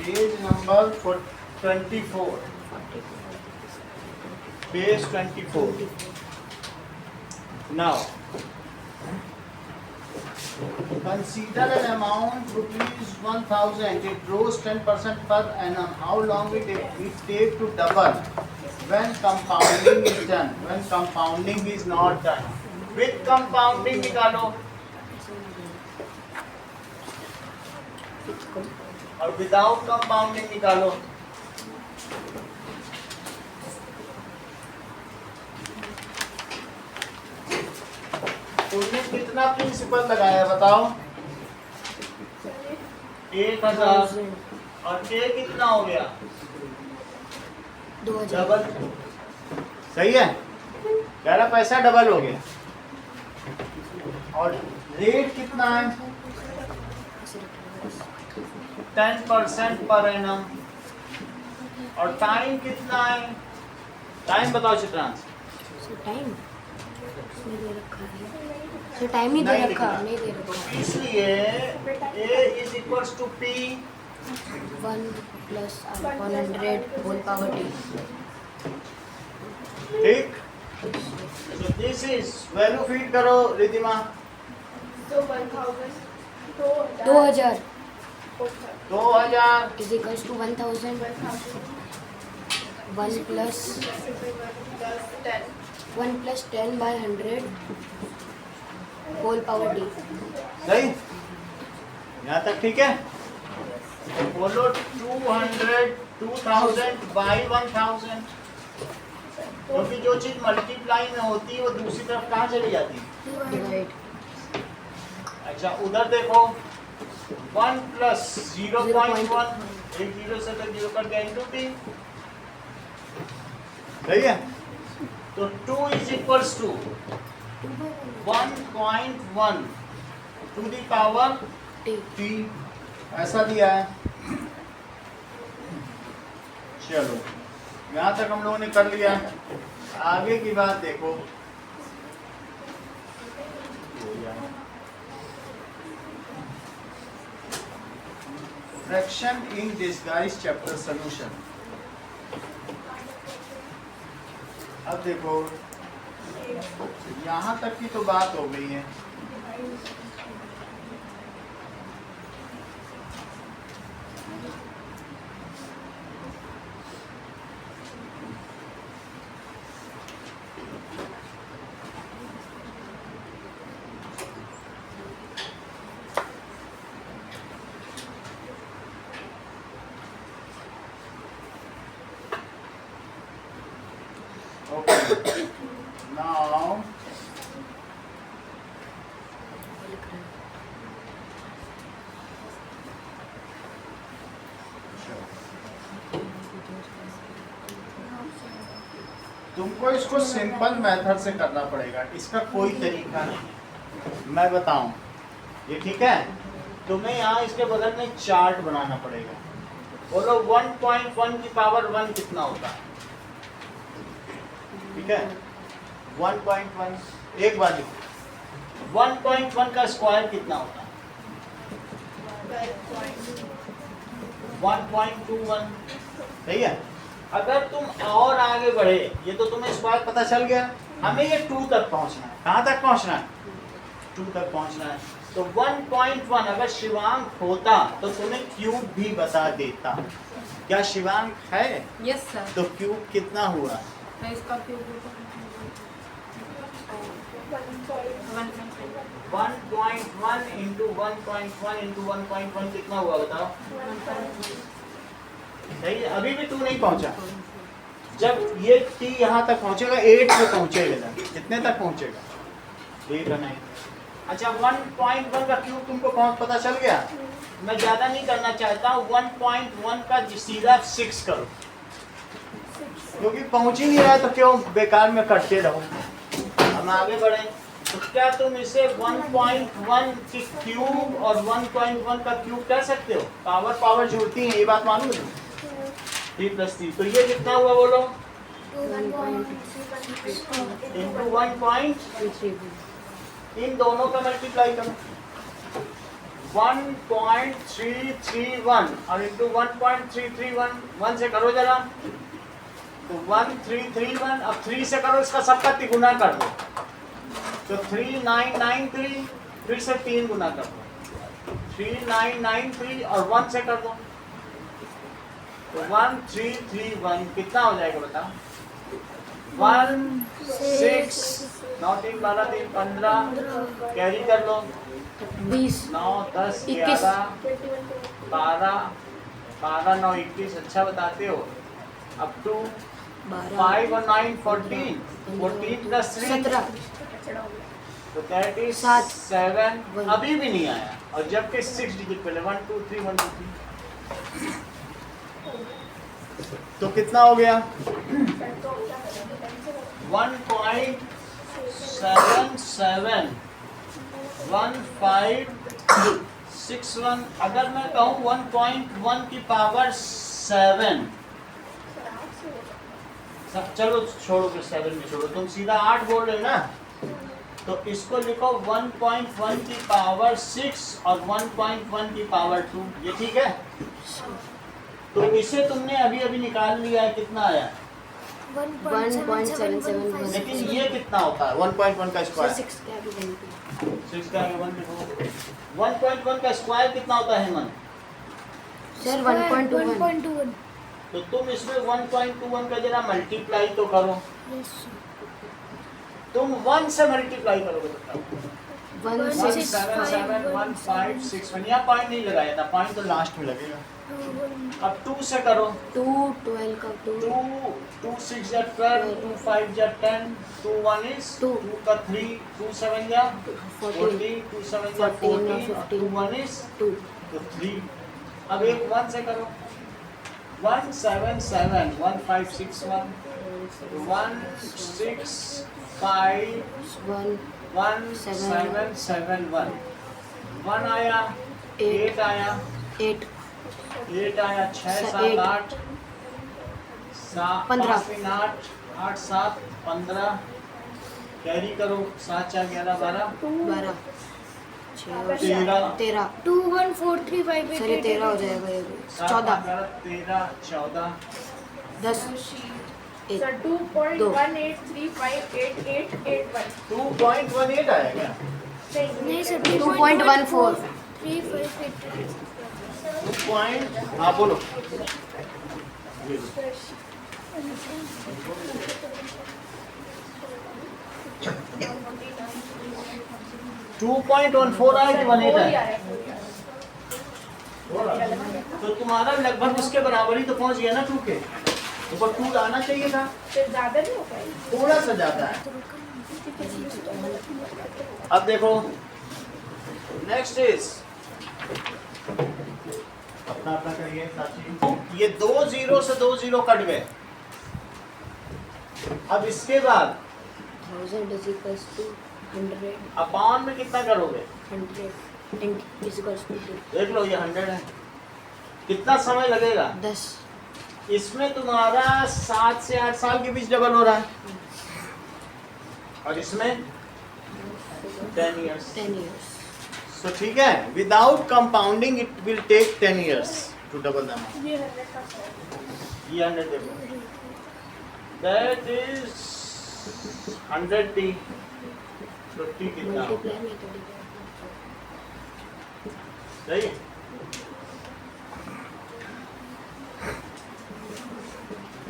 Page number 24, page 24. Now, consider an amount rupees 1000. It grows 10% per annum. How long it take to double when compounding is done? When compounding is not done. With compounding निकालो और without compounding निकालो. तुमने कितना principal लगाया बताओ? 1000 और के कितना हो गया? 2000. डबल. सही है, मेरा पैसा डबल हो गया. और रेट कितना है? 10% पर एनम. और टाइम कितना है? टाइम बताओ चित्रांश. टाइम नहीं दे रखा है. टाइम नहीं दे रखा, नहीं दे रखा. इसलिए A is equals to P 1 + 100 whole power t. ठीक. So this is value feed करो Ridhima. So 1000. 2000 2000 is equals to 1000. 1 plus 10 by 100 whole power t. सही. यहाँ तक ठीक है. तो बोलो 2000 बाई 1000. क्योंकि जो चीज मल्टीप्लाई में होती है वो दूसरी तरफ कहाँ चली जाती है? डिवाइड. अच्छा उधर देखो 1 + 0.1 एक जीरो से तो जीरो कट गया इंटू टी. सही है. तो 2 is equals to 1.1 to the power t. T. ऐसा दिया है. चलो यहाँ तक हम लोगों ने कर लिया. आगे की बात देखो. Fraction in disguise chapter solution. अब देखो यहाँ तक की तो बात हो गई है. Okay. Now तुमको इसको सिंपल मेथड से करना पड़ेगा. इसका कोई तरीका नहीं. मैं बताऊं ये ठीक है. तुम्हें यहाँ इसके बगल में चार्ट बनाना पड़ेगा. बोलो 1.1 की पावर 1 कितना होता है? ठीक है. 1.1 एक बार लिखो. 1.1 का स्क्वायर कितना होता है? 1.21. सही है. अगर तुम और आगे बढ़े, ये तो तुम्हें स्क्वायर पता चल गया. हमें ये 2 तक पहुंचना है. कहाँ तक पहुंचना है? 2 तक पहुंचना है. तो 1.1 अगर शिवांक होता तो तुम्हें क्यूब भी बता देता. क्या शिवांक है? Yes sir. तो क्यूब कितना हुआ? मैं इसका क्यूब 1.1 इंटू 1.1 इंटू 1.1 कितना हुआ बताओ? सही है. अभी भी 2 नहीं पहुंचा. जब ये t यहाँ तक पहुंचेगा 8 पे पहुंचेगा. कितने तक पहुंचेगा? 8 नहीं. अच्छा 1.1 का क्यूब तुमको पता चल गया. मैं ज्यादा नहीं करना चाहता हूँ. 1.1 का सीधा 6 करो, क्योंकि पहुंच ही नहीं रहा है तो क्यों बेकार में करते रहो. हम आगे बढ़े. तो क्या तुम इसे 1.1 की क्यूब और 1.1 का क्यूब कह सकते हो? पावर जुड़ती है, ये बात मालूम है. 3 + 3 तो ये कितना हुआ बोलो? 1.3. इंटू 1. इन दोनों का मल्टीप्लाई करो. 1.331 और इंटू 1.331 1 से करो जरा, तो 1331, अब 3 से करो, इसका सबका तिगुना कर दो, तो 3993, फिर से 3 गुना कर दो, 3993 और 1 से कर दो, तो 1331 कितना हो जाएगा बता? 16 9 3 12 3 15, कैरी कर लो, 20 9 10 21 11 12 12 9 21, अच्छा बताते हो। अब टू 12 5 और 9 14 14 प्लस 3 17 तो दैट इज सात। 7, अभी भी नहीं आया, और जबकि 6 डिजिट पहले 1 2 3 1 2 3, तो कितना हो गया? 1.771561। अगर मैं कहूँ 1.1 की पावर 7, चलो छोड़ो, फिर 7 में छोड़ो, तुम सीधा 8 बोल रहे हो ना, तो इसको लिखो 1.1 की पावर 6 और 1.1 की पावर 2, ये ठीक है? तो इसे तुमने अभी अभी निकाल लिया है, कितना आया? 1.771 लेकिन ये कितना होता है 1.1 का स्क्वायर? 6 क्या भी बनती 6 का 1 लिखो। 1.1 का स्क्वायर कितना होता है हेमंत? सर 1.21 तो तुम इसमें 1.21 का जरा मल्टीप्लाई तो करो, तुम 1 से मल्टीप्लाई करोगे बताओ। 1771561, यहाँ पॉइंट नहीं लगाया था, पॉइंट तो लास्ट में लगेगा। अब 2 से करो, 2 12 का 2 2 6 या 12, 2 5 या 10, 2 1 is 2 का 3, 2 7 या 14, 2 7 या 14, 2 1 is 2 तो 3। अब एक 1 से करो, 177 1561 165 1 1771, 1 आया, 8 आया, 8 8 आया, 6 7 8 8 15 8 8 7 15, कैरी करो, 7 4 11 12 12 13 13 21435 सर ये 13 हो जाएगा ये भी 14 13 14 10 सर 2.18358881 2.18 आएगा, नहीं सर 2.14 2 पॉइंट, हाँ बोलो, 2.14 आया कि 18 आया? तो तुम्हारा लगभग उसके बराबर ही तो पहुंच गया ना 2 के ऊपर, 2 आना चाहिए था, ज्यादा नहीं हो पाएगी। थोड़ा सा ज्यादा है। अब देखो नेक्स्ट इज अपना अपना करिए साथी, ये 2 0 से 2 0 कट गए। अब इसके बाद 1000 is equals to 100 अपॉन में कितना करोगे? 100 is equals to 2 देख लो ये 100 है, कितना समय लगेगा? 10 इसमें तुम्हारा 7 से 8 साल के बीच डबल हो रहा है, और इसमें 10 years। 10 years सो ठीक है, without compounding it will take 10 years to double the amount. ये 100 का है। ये 100 देखो, दैट इज 100t, तो t कितना होगा? मल्टीप्लाई नहीं करेंगे सही है?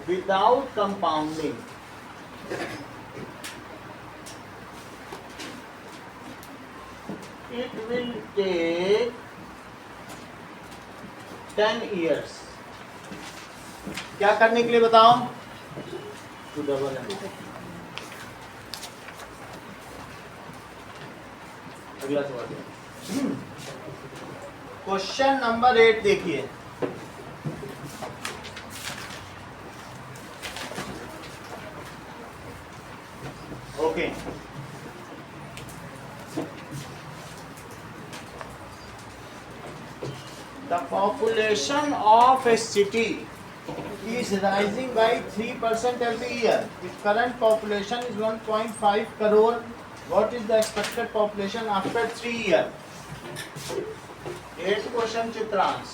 Without compounding it will take 10 years। क्या करने के लिए बताओ? टू डबल है। अगला सवाल, क्वेश्चन नंबर 8 देखिए। Okay, the population of a city is rising by 3% every year. Its current population is 1.5 crore. What is the expected population after 3 years? 8 question Chitransh,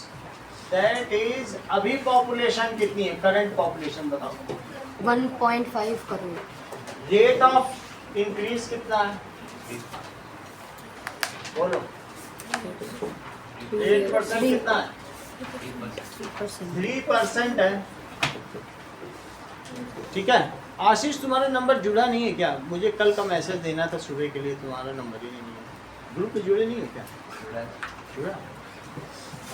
that is अभी पॉपुलेशन कितनी है, current population बताओ। 1.5 crore. Rate of increase कितना है, बोलो। 8% कितना है, 3% है। ठीक है। आशीष तुम्हारा नंबर जुड़ा नहीं है क्या? मुझे कल का मैसेज देना था सुबह के लिए, तुम्हारा नंबर ही नहीं है। ग्रुप में जुड़े नहीं है क्या? जुड़ा।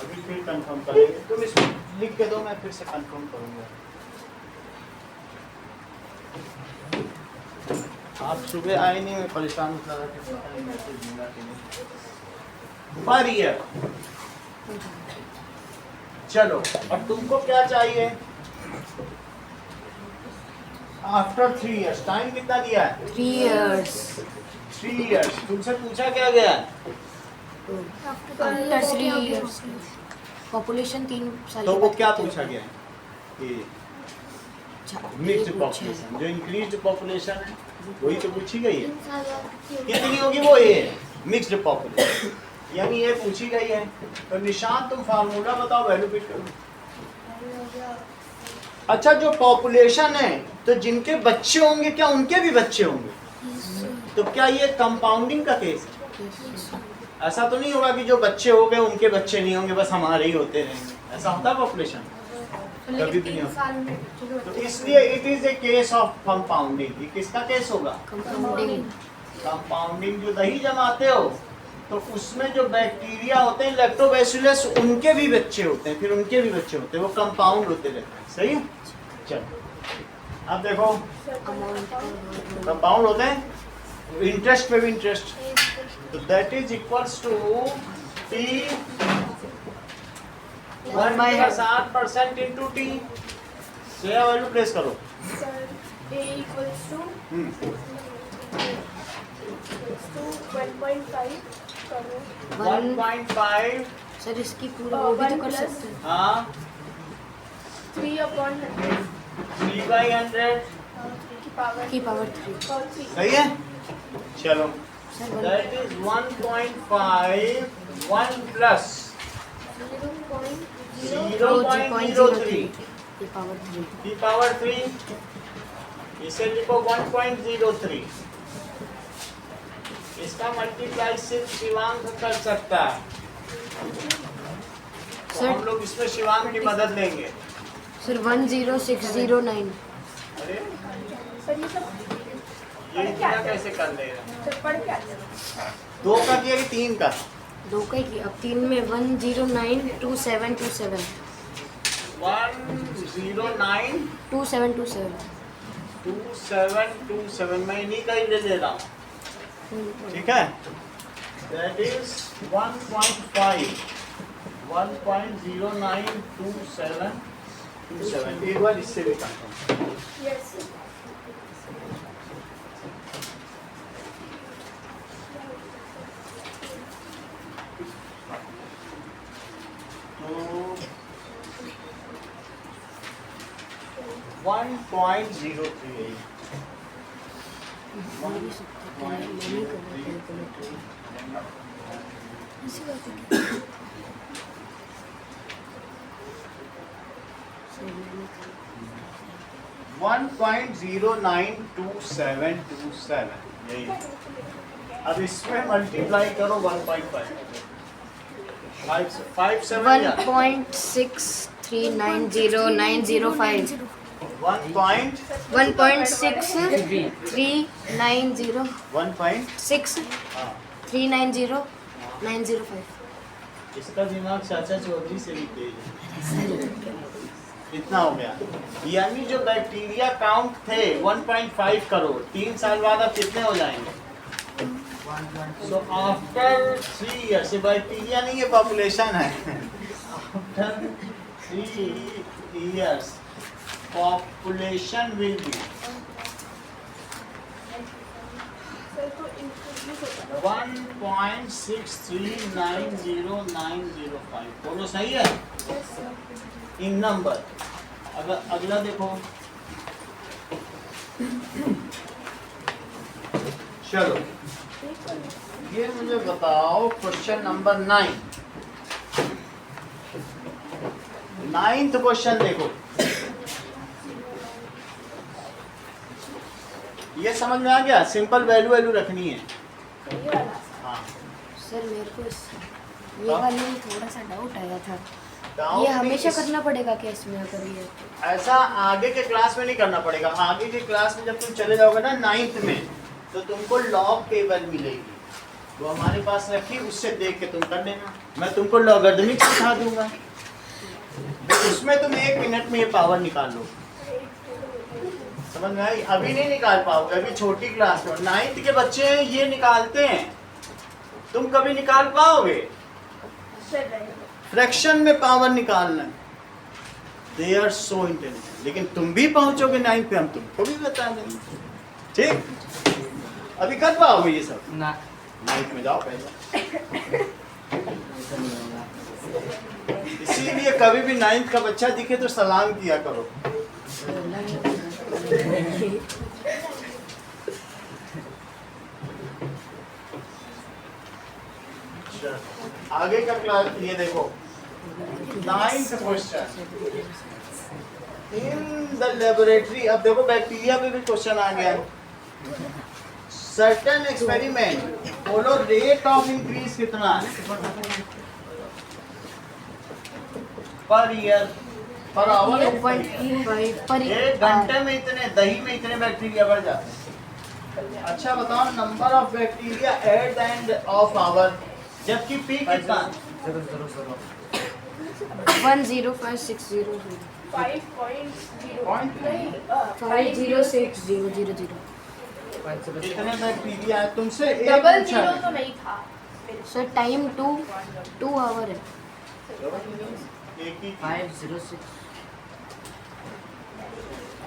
अभी फिर कंफर्म करेंगे, तुम इसमें लिख के दो, मैं फिर से कंफर्म करूंगा। आप सुबह आए नहीं, मैं परेशान होता रहा कि पता नहीं मैसेज मिला कि नहीं। पर ईयर चलो, अब तुमको क्या चाहिए? आफ्टर 3 इयर्स, टाइम कितना दिया है? 3 years। 3 इयर्स। तुमसे पूछा क्या गया? आफ्टर 3 years पॉपुलेशन 3 साल तो के वो बाद क्या कितनी पूछा होगी? गया है कि अच्छा, मिक्स्ड ये पूछा पॉपुलेशन, है। जो इंक्रीज्ड पॉपुलेशन है वही तो पूछी गई है। कितनी होगी वो? ये मिक्स्ड पॉपुलेशन, यानी ये पूछी गई है। तो निशान तुम फार्मूला बताओ, वैल्यू फिट करो। अच्छा, जो पॉपुलेशन है तो जिनके बच्चे होंगे क्या उनके भी बच्चे होंगे? तो क्या ये कंपाउंडिंग का केस है? ऐसा तो नहीं होगा कि जो बच्चे हो गए उनके बच्चे नहीं होंगे, बस हमारे ही होते रहेंगे। ऐसा होता है पॉपुलेशन? कभी भी नहीं होता। तो इसलिए it is a case of compounding. ये किसका केस होगा? कंपाउंडिंग। कंपाउंडिंग। जो दही जमाते हो तो उसमें जो बैक्टीरिया होते हैं लैक्टोबैसिलस, उनके भी बच्चे होते हैं, फिर उनके भी बच्चे होते हैं, वो कंपाउंड होते रहते हैं। सही है। चलो अब देखो, कंपाउंड होते हैं, इंटरेस्ट पे भी इंटरेस्ट, तो that is equals to t 1/8% into t. Share value place करो। A equals to 1.5 crore. 1.5। Sir इसकी पूरी वो भी तो कर सकते हैं। हाँ, 3/100 3/100 की पावर की पावर 3। और 3। सही है। चलो, सर दैट इज 1.5 1 प्लस 0.03 की पावर 3। की पावर 3। इसे लिखो 1.03। इसका मल्टीप्लाई सिर्फ शिवांक कर सकता है, तो सर- हम लोग इसमें शिवांक की मदद लेंगे। सर 10609। अरे सर ये सब ये इतना कैसे कर लेगा? सर पढ़ के आते हैं। 2 का किया कि 3 का? 2 का ही किया। अब 3 में 1092727 109 2727। 2727 मैं इन्हीं का ही ले रहा हूँ। ठीक है। That is 1.092727। एक बार इससे भी कंफर्म। यस तो 1.03 1.092727 यही। अब इसमें मल्टीप्लाई करो 1.5 5 7 1.6390,905 1.6390 6390905। इसका दिमाग चाचा चौधरी से भी तेज है। इतना हो गया। यानी जो बैक्टीरिया काउंट थे 1.5 करोड़, 3 साल बाद अब कितने हो जाएंगे? सो आफ्टर 3 इयर्स, ये बैक्टीरिया नहीं है, पॉपुलेशन है। After 3 years population will be sir तो इंक्रीज होता है 1.6390,905। बोलो सही है यस सर इन नंबर। अगला देखो। चलो ये मुझे बताओ, क्वेश्चन नंबर 9। 9th क्वेश्चन देखो, ये समझ में आ गया? सिंपल वैल्यू रखनी है। ये वाला हाँ, सर मेरे को ये वाले में थोड़ा सा डाउट आया था, डाउट ये नहीं, हमेशा इस- करना पड़ेगा क्या इसमें अगर ये? ऐसा आगे के क्लास में नहीं करना पड़ेगा। आगे के क्लास में जब तुम चले जाओगे ना 9th में, तो तुमको लॉग टेबल मिलेगी, वो हमारे पास रखी, उससे देख के तुम कर लेना। मैं तुमको लॉगरिथमिक सिखा दूंगा, तो उसमें तुम 1 मिनट में ये पावर निकाल लो। समझ में आई? अभी नहीं निकाल पाओगे, अभी छोटी क्लास में। 9th के बच्चे हैं, ये निकालते हैं, तुम कभी निकाल पाओगे? सर रहेगा। फ्रैक्शन में पावर निकालना, दे आर सो इंटेलिजेंट। लेकिन तुम भी पहुंचोगे 9th पे, हम तुमको भी बता देंगे। ठीक, अभी कर पाओगे ये सब? ना 9th में जाओ पहले। इसीलिए कभी भी 9th का बच्चा दिखे तो सलाम किया करो। आगे का क्लास ये देखो, 9th question in the laboratory. अब देखो बैक्टीरिया पे भी क्वेश्चन आ गया। सर्टेन एक्सपेरिमेंट बोलो, रेट ऑफ इंक्रीज कितना है पर ईयर, पर आवर? 0.25 पर एक घंटे में इतने, दही में इतने बैक्टीरिया बढ़ जाते हैं। अच्छा बताओ, number of bacteria at the end of hour, जबकि पी कितना? 105,600 5.0 नहीं 506,000। कितने बैक्टीरिया है? तुमसे एक डबल पूछा जीरो है। तो नहीं था। सर टाइम 2 आवर है। एक ही। 506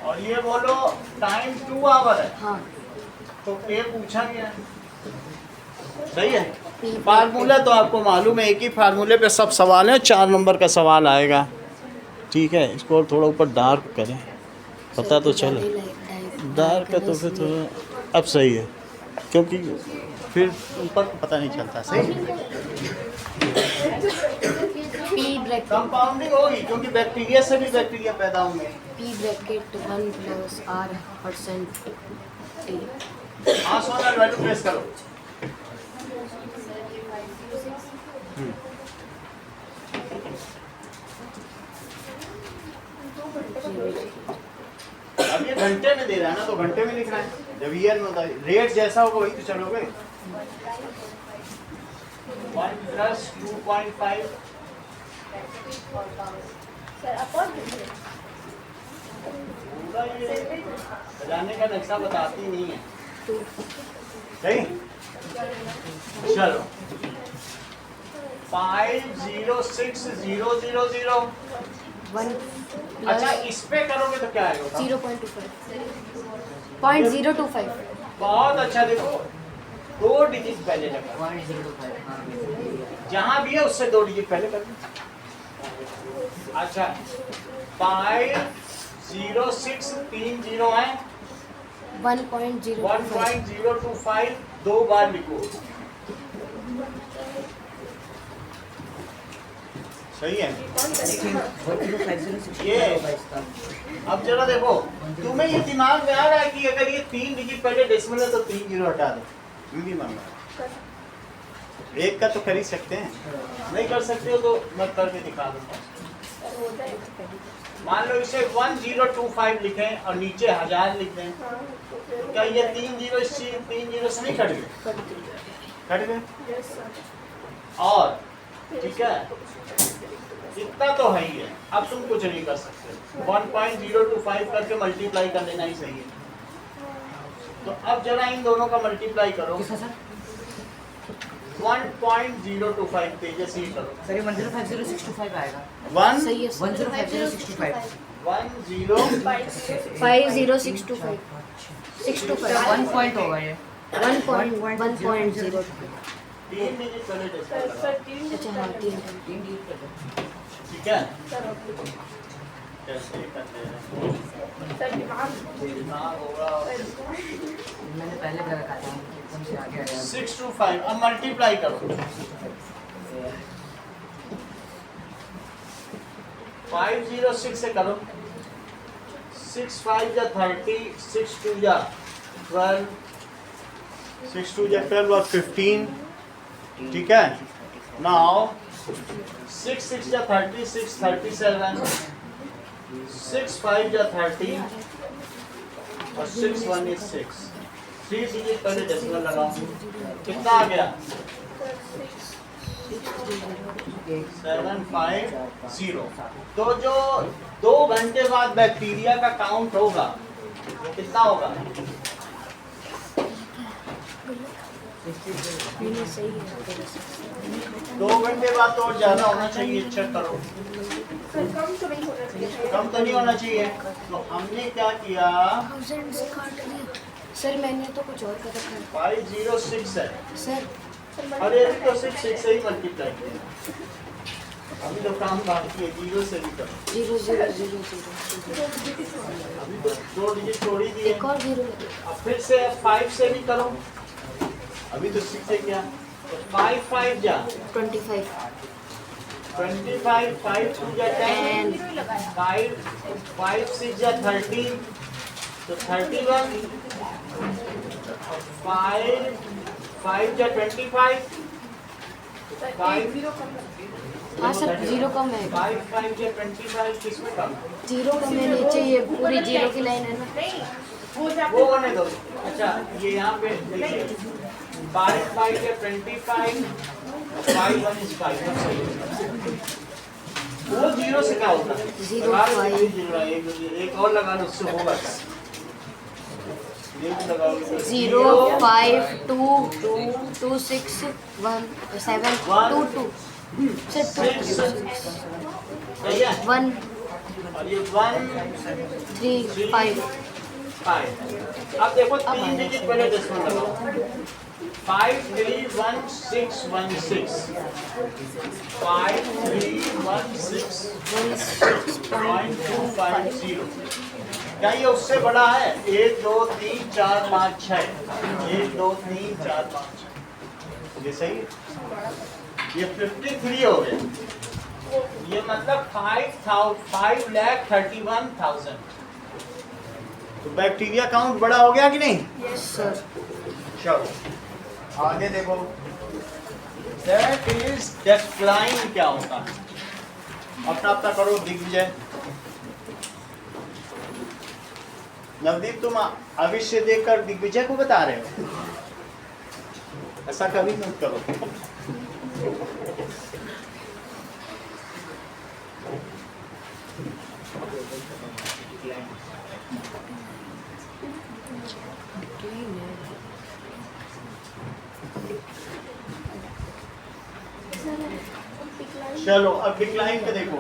और ये बोलो टाइम 2 आवर है, हाँ, तो ये पूछा गया है। सही है। फार्मूला तो आपको मालूम है, एक ही फार्मूले पे सब सवाल हैं। 4 नंबर का सवाल आएगा, ठीक है। इसको थोड़ा ऊपर डार्क करें, पता तो चले। डार्क है तो फिर थोड़ा अब सही है, क्योंकि फिर ऊपर पता नहीं चलता। सही, पी ब्रैकेट कंपाउंडिंग होगी, क्योंकि बैक्टीरिया से भी बैक्टीरिया पैदा होंगे। P bracket 1 + R% T। हाँ, सोना वैल्यू प्रेस करो। अब ये घंटे में दे रहा है ना, तो घंटे में लिख रहा है। जब ईयर में होता है, रेट जैसा होगा वही तो चलोगे। 1 + 2.5 सर अपन पूरा ये बजाने का नक्शा बताती नहीं है। सही, चलो 506,000। 1 अच्छा, + इस पे करोगे तो क्या आएगा? 0.25 बहुत अच्छा। देखो 2 डिजिट पहले लगा, 1025 हाँ जहां भी है उससे 2 डिजिट पहले कर दो। अच्छा 506 3 0 है, 1.025 1.025 2 बार लिखो। सही है। ये अब जरा देखो, तुम्हें ये दिमाग में आ रहा है कि अगर ये 3 डिजिट पहले डेसिमल है तो 3 जीरो हटा दो। मिनिमम एक का तो कर ही सकते हैं, नहीं कर सकते हो तो मैं करके दिखा दूंगा। मान लो इसे 1025 लिखें और नीचे 1000 लिख दें, तो क्या ये 3 जीरो इस 3 जीरो से नहीं कट गए? कट गए। और ठीक है, इतना तो है ही है। अब तुम कुछ नहीं कर सकते, 1.025 करके मल्टीप्लाई कर लेना ही सही है। तो अब जरा इन दोनों का मल्टीप्लाई करो। किसका सर? 1.025 तेजस्वी करो। सर ये 1050,625 आएगा। 1 सही है 1050,625 10 50625 1 पॉइंट होगा ये 1.0। 3 डिजिट पहले डेसिमल लगा। सर 3 अच्छा हाँ 3 3 डिजिट कर दो। ठीक है, सर कैसे करते हैं? दिमाग दिमाग होगा। मैंने पहले कर रखा था, एकदम से आगे आया। 625 अब मल्टीप्लाई करो। 506 से करो, 6 5 जा 30, 6 2 जा 12, 6 2 जा 12 और 15, ठीक है। नाउ 6 6 जा 36, 37, 6 5 जा 30 और 6 1 is 6, 3 डिजिट पहले डेसिमल लगाओ, कितना आ गया 750। तो जो 2 घंटे बाद बैक्टीरिया का काउंट होगा वो कितना होगा? नहीं सही है 2 घंटे बाद तो और ज्यादा होना चाहिए, चेक करो। सर कम तो नहीं होना चाहिए। कम तो नहीं होना चाहिए। तो हमने क्या किया, 1000 से काट दिया सर, मैंने तो कुछ और कर रखा है 506 है, सर। अरे अभी तो 6 6 से ही मल्टीप्लाई किया, अभी तो काम बाकी है, 0 से भी करो। 0 0 0 0 अभी तो 2 डिजिट छोड़ ही दिए, एक और 0 लगे। अब फिर से 5 से भी करो, अभी तो 6 से किया, तो 5 5 जा 25 25, 5 2 जा 10, 5 5 6 जा 30, तो 31, 5 5 जा 25, सर 5 एक जीरो कम है। हाँ सर 0 कम है, 5 5 जा 25 किसमें कम? 0 कम है नीचे, ये पूरी 0 की लाइन है ना। नहीं वो जब वो होने दो। अच्छा ये यहाँ पे देखिए 5 5 या 25, 5 1 is 5, वो 0 से क्या होता है? 0 लगा लो, 5 एक और लगा लो, उससे होगा क्या? ये भी लगाओगे तो 0 5 2 2 2 6 1 7 2 2 सर 2 सही है। 1 और ये 1 3 5 5। अब देखो 3 डिजिट पहले डेसिमल लगाओ, 5 3 1 6 1 6, 5 3 1 6 0.250। क्या ये उससे बड़ा है? 1 2 3 4 5 6, 1 2 3 4 5 6, ये सही है। ये 53 हो गए, ये मतलब 5,31,000। तो बैक्टीरिया काउंट बड़ा हो गया कि नहीं? Yes sir. चलो आगे देखो, दैट इज डेक्लाइन क्या होता है? अपना अपना करो दिग्विजय। नवदीप तुम भविष्य देखकर दिग्विजय को बता रहे हो, ऐसा कभी मत करो। चलो अब डिक्लाइन पे देखो,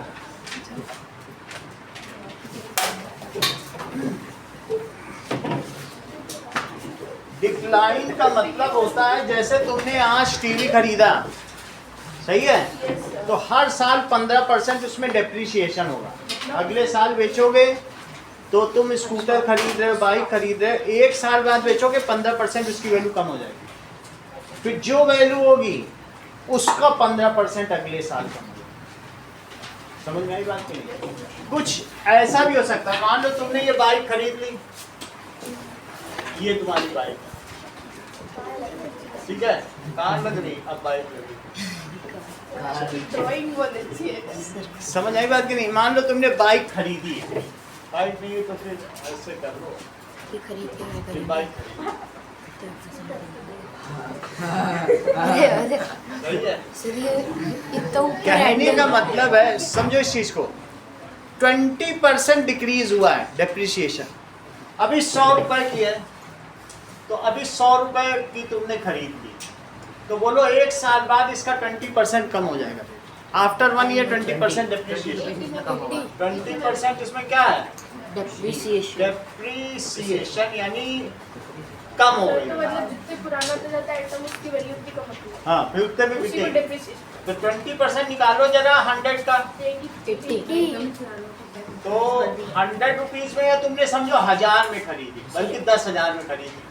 डिक्लाइन का मतलब होता है जैसे तुमने आज टीवी खरीदा, सही है, तो हर साल 15% उसमें डेप्रिसिएशन होगा। अगले साल बेचोगे तो तुम स्कूटर खरीद रहे हो, बाइक खरीद रहे हो, 1 साल बाद बेचोगे 15% उसकी वैल्यू कम हो जाएगी, फिर जो वैल्यू होगी उसका 15% अगले साल कम होगा। समझ में आई बात की नहीं? कुछ ऐसा भी हो सकता है, मान लो तुमने ये बाइक खरीद ली, ये तुम्हारी बाइक है, ठीक है, कार लग रही, अब बाइक लग रही। ड्राइंग बहुत अच्छी है। समझ आई बात की नहीं? मान लो तुमने बाइक खरीदी है, बाइक नहीं है तो फिर ऐसे कर लो, ये खरीद के मैं फिर खरीद बाइक अरे अरे सही है। सर ये इतना ऊपर कहने है। का मतलब है, समझो इस चीज को, 20% डिक्रीज हुआ है डेप्रिसिएशन। अभी 100 रुपए की है, तो अभी 100 रुपए की तुमने खरीद ली, तो बोलो 1 साल बाद इसका 20% कम हो जाएगा। आफ्टर 1 ईयर 20% डेप्रिसिएशन, 20% इसमें क्या है? डेप्रिसिएशन। डेप्रिसिएशन यानी कम हो गई। तो मतलब जितने पुराना तो जाता है आइटम उसकी वैल्यू उतनी कम होती है, हाँ, फिर उतने भी उसी को बिकेगी। डेप्रिसिएशन तो 20% निकालो जरा 100 का, 80 तो 100 रुपीज में या तुमने समझो 1000 में खरीदी, बल्कि 10,000 में खरीदी,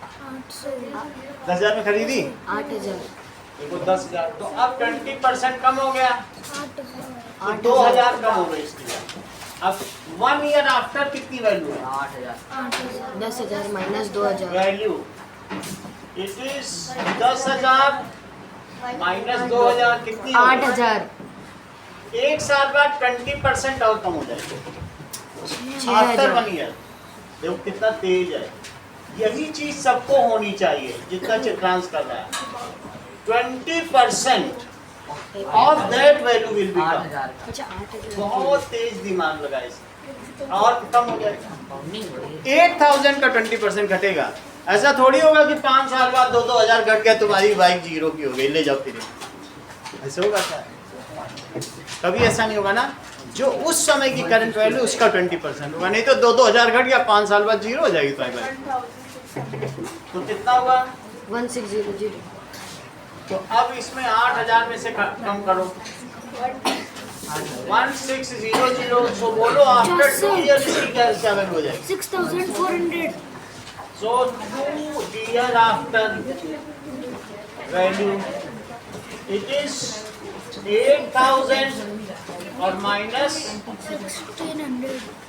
10,000 में खरीदी, 8000 देखो 10,000, तो अब 20% कम हो गया, तो 8000 2000 कम हो गई इसकी। अब 1 ईयर आफ्टर कितनी वैल्यू है? 8,000 10,000 minus 2,000। Value it is 10,000 minus 2,000 कितनी होगी? 8,000। एक साल बाद 20% और कम हो जाएगा आफ्टर 1 ईयर। देखो कितना तेज है। यही चीज सबको होनी चाहिए जितना चित्रांश कर रहा है। 20% off that value will be कम। 8,000 का अच्छा 8,000। बहुत तेज दिमाग लगा इसे और कम हो जाएगा। कंपाउंडिंग हो रही है। 8,000 का 20% घटेगा। ऐसा थोड़ी होगा कि 5 साल बाद 2-2 हजार घट गया तुम्हारी बाइक 0 की हो गई, ले जाओ फिर। ऐसे होगा क्या? कभी ऐसा नहीं होगा ना। जो उस समय की करंट वैल्यू उसका 20% होगा, नहीं तो 2-2 हजार घट गया 5 साल बाद 0 हो जाएगी तुम्हारी बाइक। तो कितना हुआ? 1600। तो अब इसमें 8,000 में से कम करो 1600। सो बोलो आफ्टर 2 इयर्स की क्या वैल्यू हो जाएगी? 6,400। So 2 year after value it is 8,000 और minus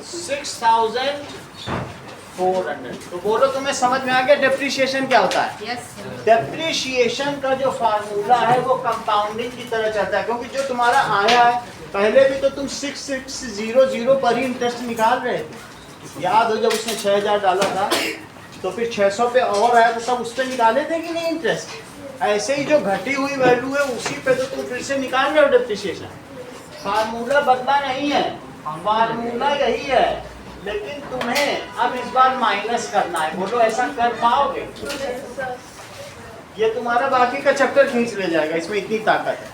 6,400। तो बोलो तुम्हें समझ में आ गया डेप्रिसिएशन क्या होता है? यस डेप्रिसिएशन का जो फार्मूला है वो कंपाउंडिंग की तरह चलता है, क्योंकि जो तुम्हारा आया है पहले भी तो तुम 6,600 पर ही इंटरेस्ट निकाल रहे थे। याद हो जब उसने 6,000 डाला था तो फिर 600 पे और आया तो सब उस पर निकाले थे कि नहीं इंटरेस्ट। ऐसे ही जो घटी हुई वैल्यू है उसी पे तो तुम फिर से निकाल रहे हो डेप्रिसिएशन। फार्मूला बदला नहीं है, फार्मूला यही है, लेकिन तुम्हें अब इस बार माइनस करना है। बोलो ऐसा कर पाओगे? ये तुम्हारा बाकी का चैप्टर खींच ले जाएगा, इसमें इतनी ताकत है।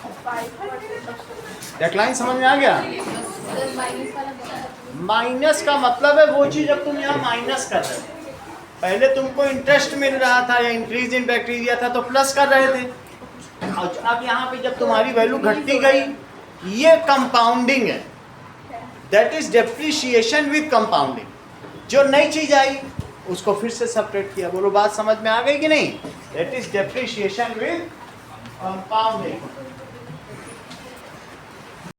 डेडलाइन समझ में आ गया? माइनस का मतलब है वो चीज जब तुम यहाँ माइनस कर रहे हो। पहले तुमको इंटरेस्ट मिल रहा था या इंक्रीज इन बैक्टीरिया था तो प्लस कर रहे थे, और अब यहाँ पे जब तुम्हारी वैल्यू घटती गई, ये कंपाउंडिंग है। That is depreciation with compounding. जो नई चीज आई उसको फिर से सेपरेट किया। बोलो बात समझ में आ गई कि नहीं? That is depreciation with compounding.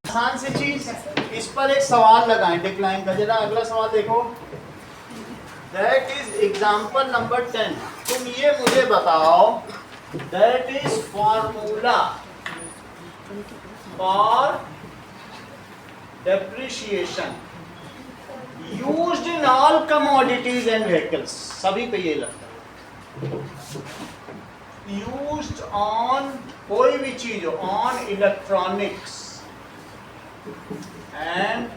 आसान सी चीज। इस पर एक सवाल लगाएं डिक्लाइन का। जरा अगला सवाल देखो। That is example number 10। तुम ये मुझे बताओ, that is formula for depreciation used in all commodities and vehicles. सभी पे ये लगता है। यूज्ड ऑन कोई भी चीज हो, ऑन इलेक्ट्रॉनिक्स एंड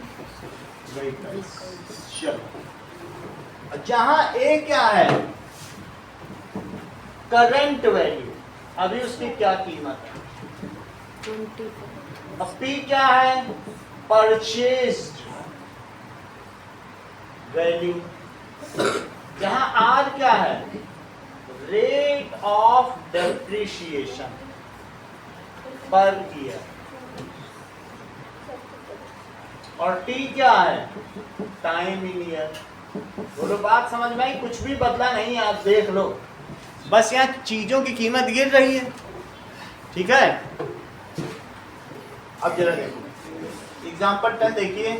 व्हीकल्स। चलो, जहां ए क्या है? करंट वैल्यू, अभी उसकी क्या कीमत है? 20। अब पी क्या है? Purchased value. जहां आर क्या है? Rate of depreciation per year. और टी क्या है? Time in year. बोलो बात समझ में आई? कुछ भी बदला नहीं है, आप देख लो। बस यहाँ चीजों की कीमत गिर रही है। ठीक है, अब जरा देखो एग्जाम्पल 10 देखिए।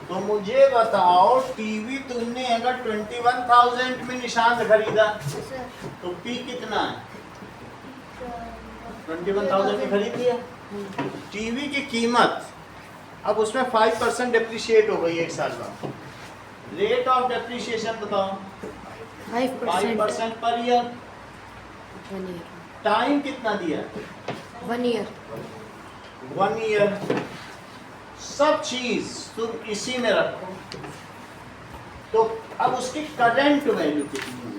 तो मुझे बताओ, टीवी तुमने अगर 21,000 में निशान खरीदा तो पी कितना है? 21,000 में खरीद लिया। टीवी की कीमत अब उसमें 5% डेप्रिशिएट हो गई एक साल बाद। रेट ऑफ डेप्रिसिएशन बताओ। 5% पर ईयर। 1 ईयर। टाइम कितना दिया? 1 ईयर। 1 ईयर। सब चीज तुम इसी में रखो। तो अब उसकी करंट वैल्यू कितनी है?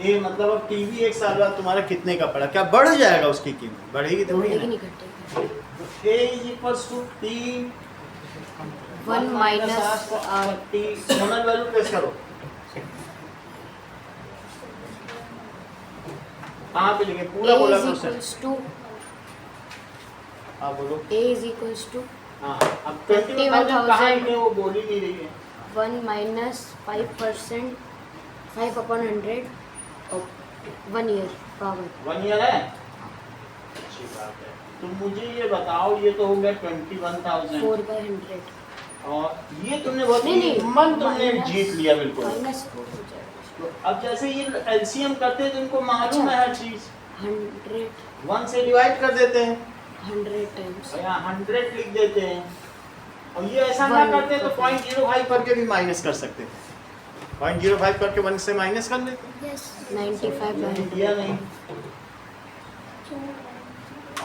ए मतलब अब टीवी एक साल बाद तुम्हारा कितने का पड़ा? क्या बढ़ जाएगा उसकी कीमत? बढ़ेगी थोड़ी ना। नहीं घटेगी। A is equals to T 1 minus T. Nominal value place करो। कहाँ पे लिखे? पूरा A बोला is क्वेश्चन। equals to हाँ बोलो। A is equals to हाँ अब 21,000 कहाँ लिखे? वो बोल ही नहीं रही है। 1 minus 5%, 5 upon 100 of 1 year power। 1 year है बात है। तो मुझे ये बताओ, ये तो हो गया 21,000 4 by 100 और ये तुमने बहुत नहीं, मन तुमने minus- जीत लिया बिल्कुल। -4 हो जाएगा। तो अब जैसे ये एलसीएम करते हैं तो इनको मालूम है हर चीज, 100 1 से डिवाइड कर देते हैं 100 times और यहाँ 100 लिख देते हैं। और ये ऐसा ना करते तो 0.05 करके भी माइनस कर सकते थे, 0.05 करके 1 से माइनस कर लेते। 95 by 100 किया नहीं,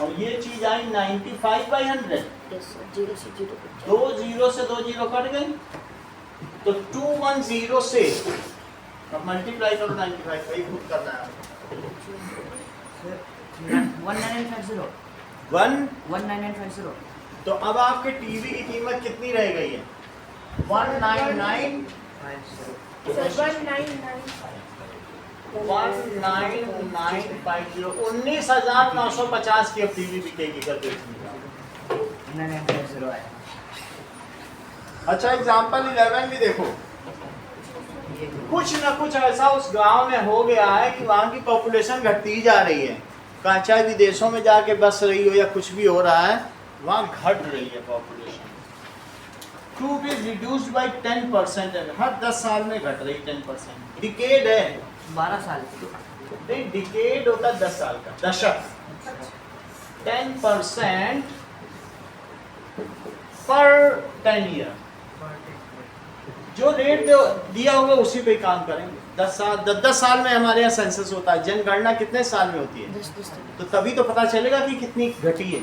और ये चीज आई 95/100। yes sir 0 से 0 दो जीरो से दो जीरो कट गई, तो 210 से अब मल्टीप्लाई करो 95, वही खुद करना है। 19950 1 तो अब आपके टीवी की कीमत कितनी रह गई है? 199 सर 1995 19950 19,950 की अब टीवी बिकेगी कर देती। 9950 आया। अच्छा एग्जाम्पल 11 भी देखो, ये कुछ ना कुछ ऐसा उस गांव में हो गया है कि वहाँ की पॉपुलेशन घटती जा रही है, चाहे विदेशों में जाके बस रही हो या कुछ भी हो रहा है, वहाँ घट रही है population. To be reduced by 10%, हर 10 साल में घट रही 10%। डिकेड है, 12 साल नहीं डिकेड होता है 10 साल का, दशक। 10% पर 10 ईयर, जो रेट दिया होगा उसी पे काम करेंगे। 10 साल में हमारे यहाँ सेंसस होता है, जनगणना कितने साल में होती है? 10 तो तभी तो पता चलेगा कि कितनी घटी है।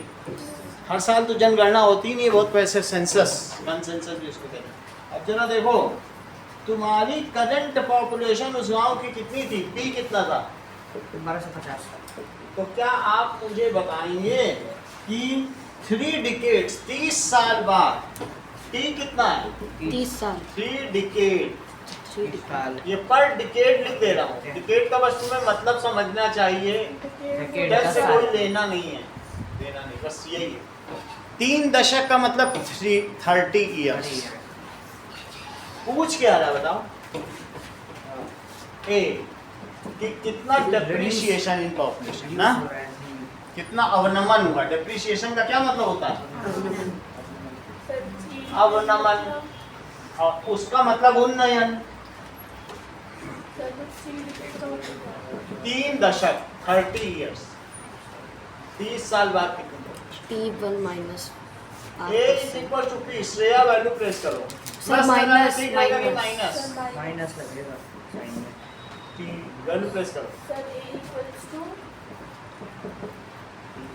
हर साल तो जनगणना होती नहीं है, बहुत पैसे सेंसस, कंसेंसस भी इसको कहते हैं। अब जरा देखो, तुम्हारी करंट पॉपुलेशन उस गांव की कितनी थी? पी कितना था? 1250। तो क्या आप मुझे बताएंगे कि 3 डिकेड्स 30 साल बाद टी कितना है? 30 साल 3 डिकेड, 3 साल ये पर डिकेड लिख दे रहा हूँ। डिकेड का बस तुम्हें मतलब समझना चाहिए, डिकेड 10 10 से साल। कोई लेना नहीं है, देना नहीं, बस यही है। 3 दशक का मतलब 30 ईयर्स। पूछ क्या रहा है बताओ? ए कि कितना डेप्रिसिएशन इन पॉपुलेशन ना, कितना अवनमन हुआ। डेप्रिसिएशन का क्या मतलब होता है? अवनमन, और उसका मतलब उन्नयन। 3 दशक 30 ईयर्स, 30 साल बाद कितने? T1 minus A is equal to P। Shreya value press करो। सर, प्लस लगाना minus, ठीक रहेगा कि minus। माइनस? माइनस लगेगा साइन में। P वैल्यू प्रेस करो। Sir A equals to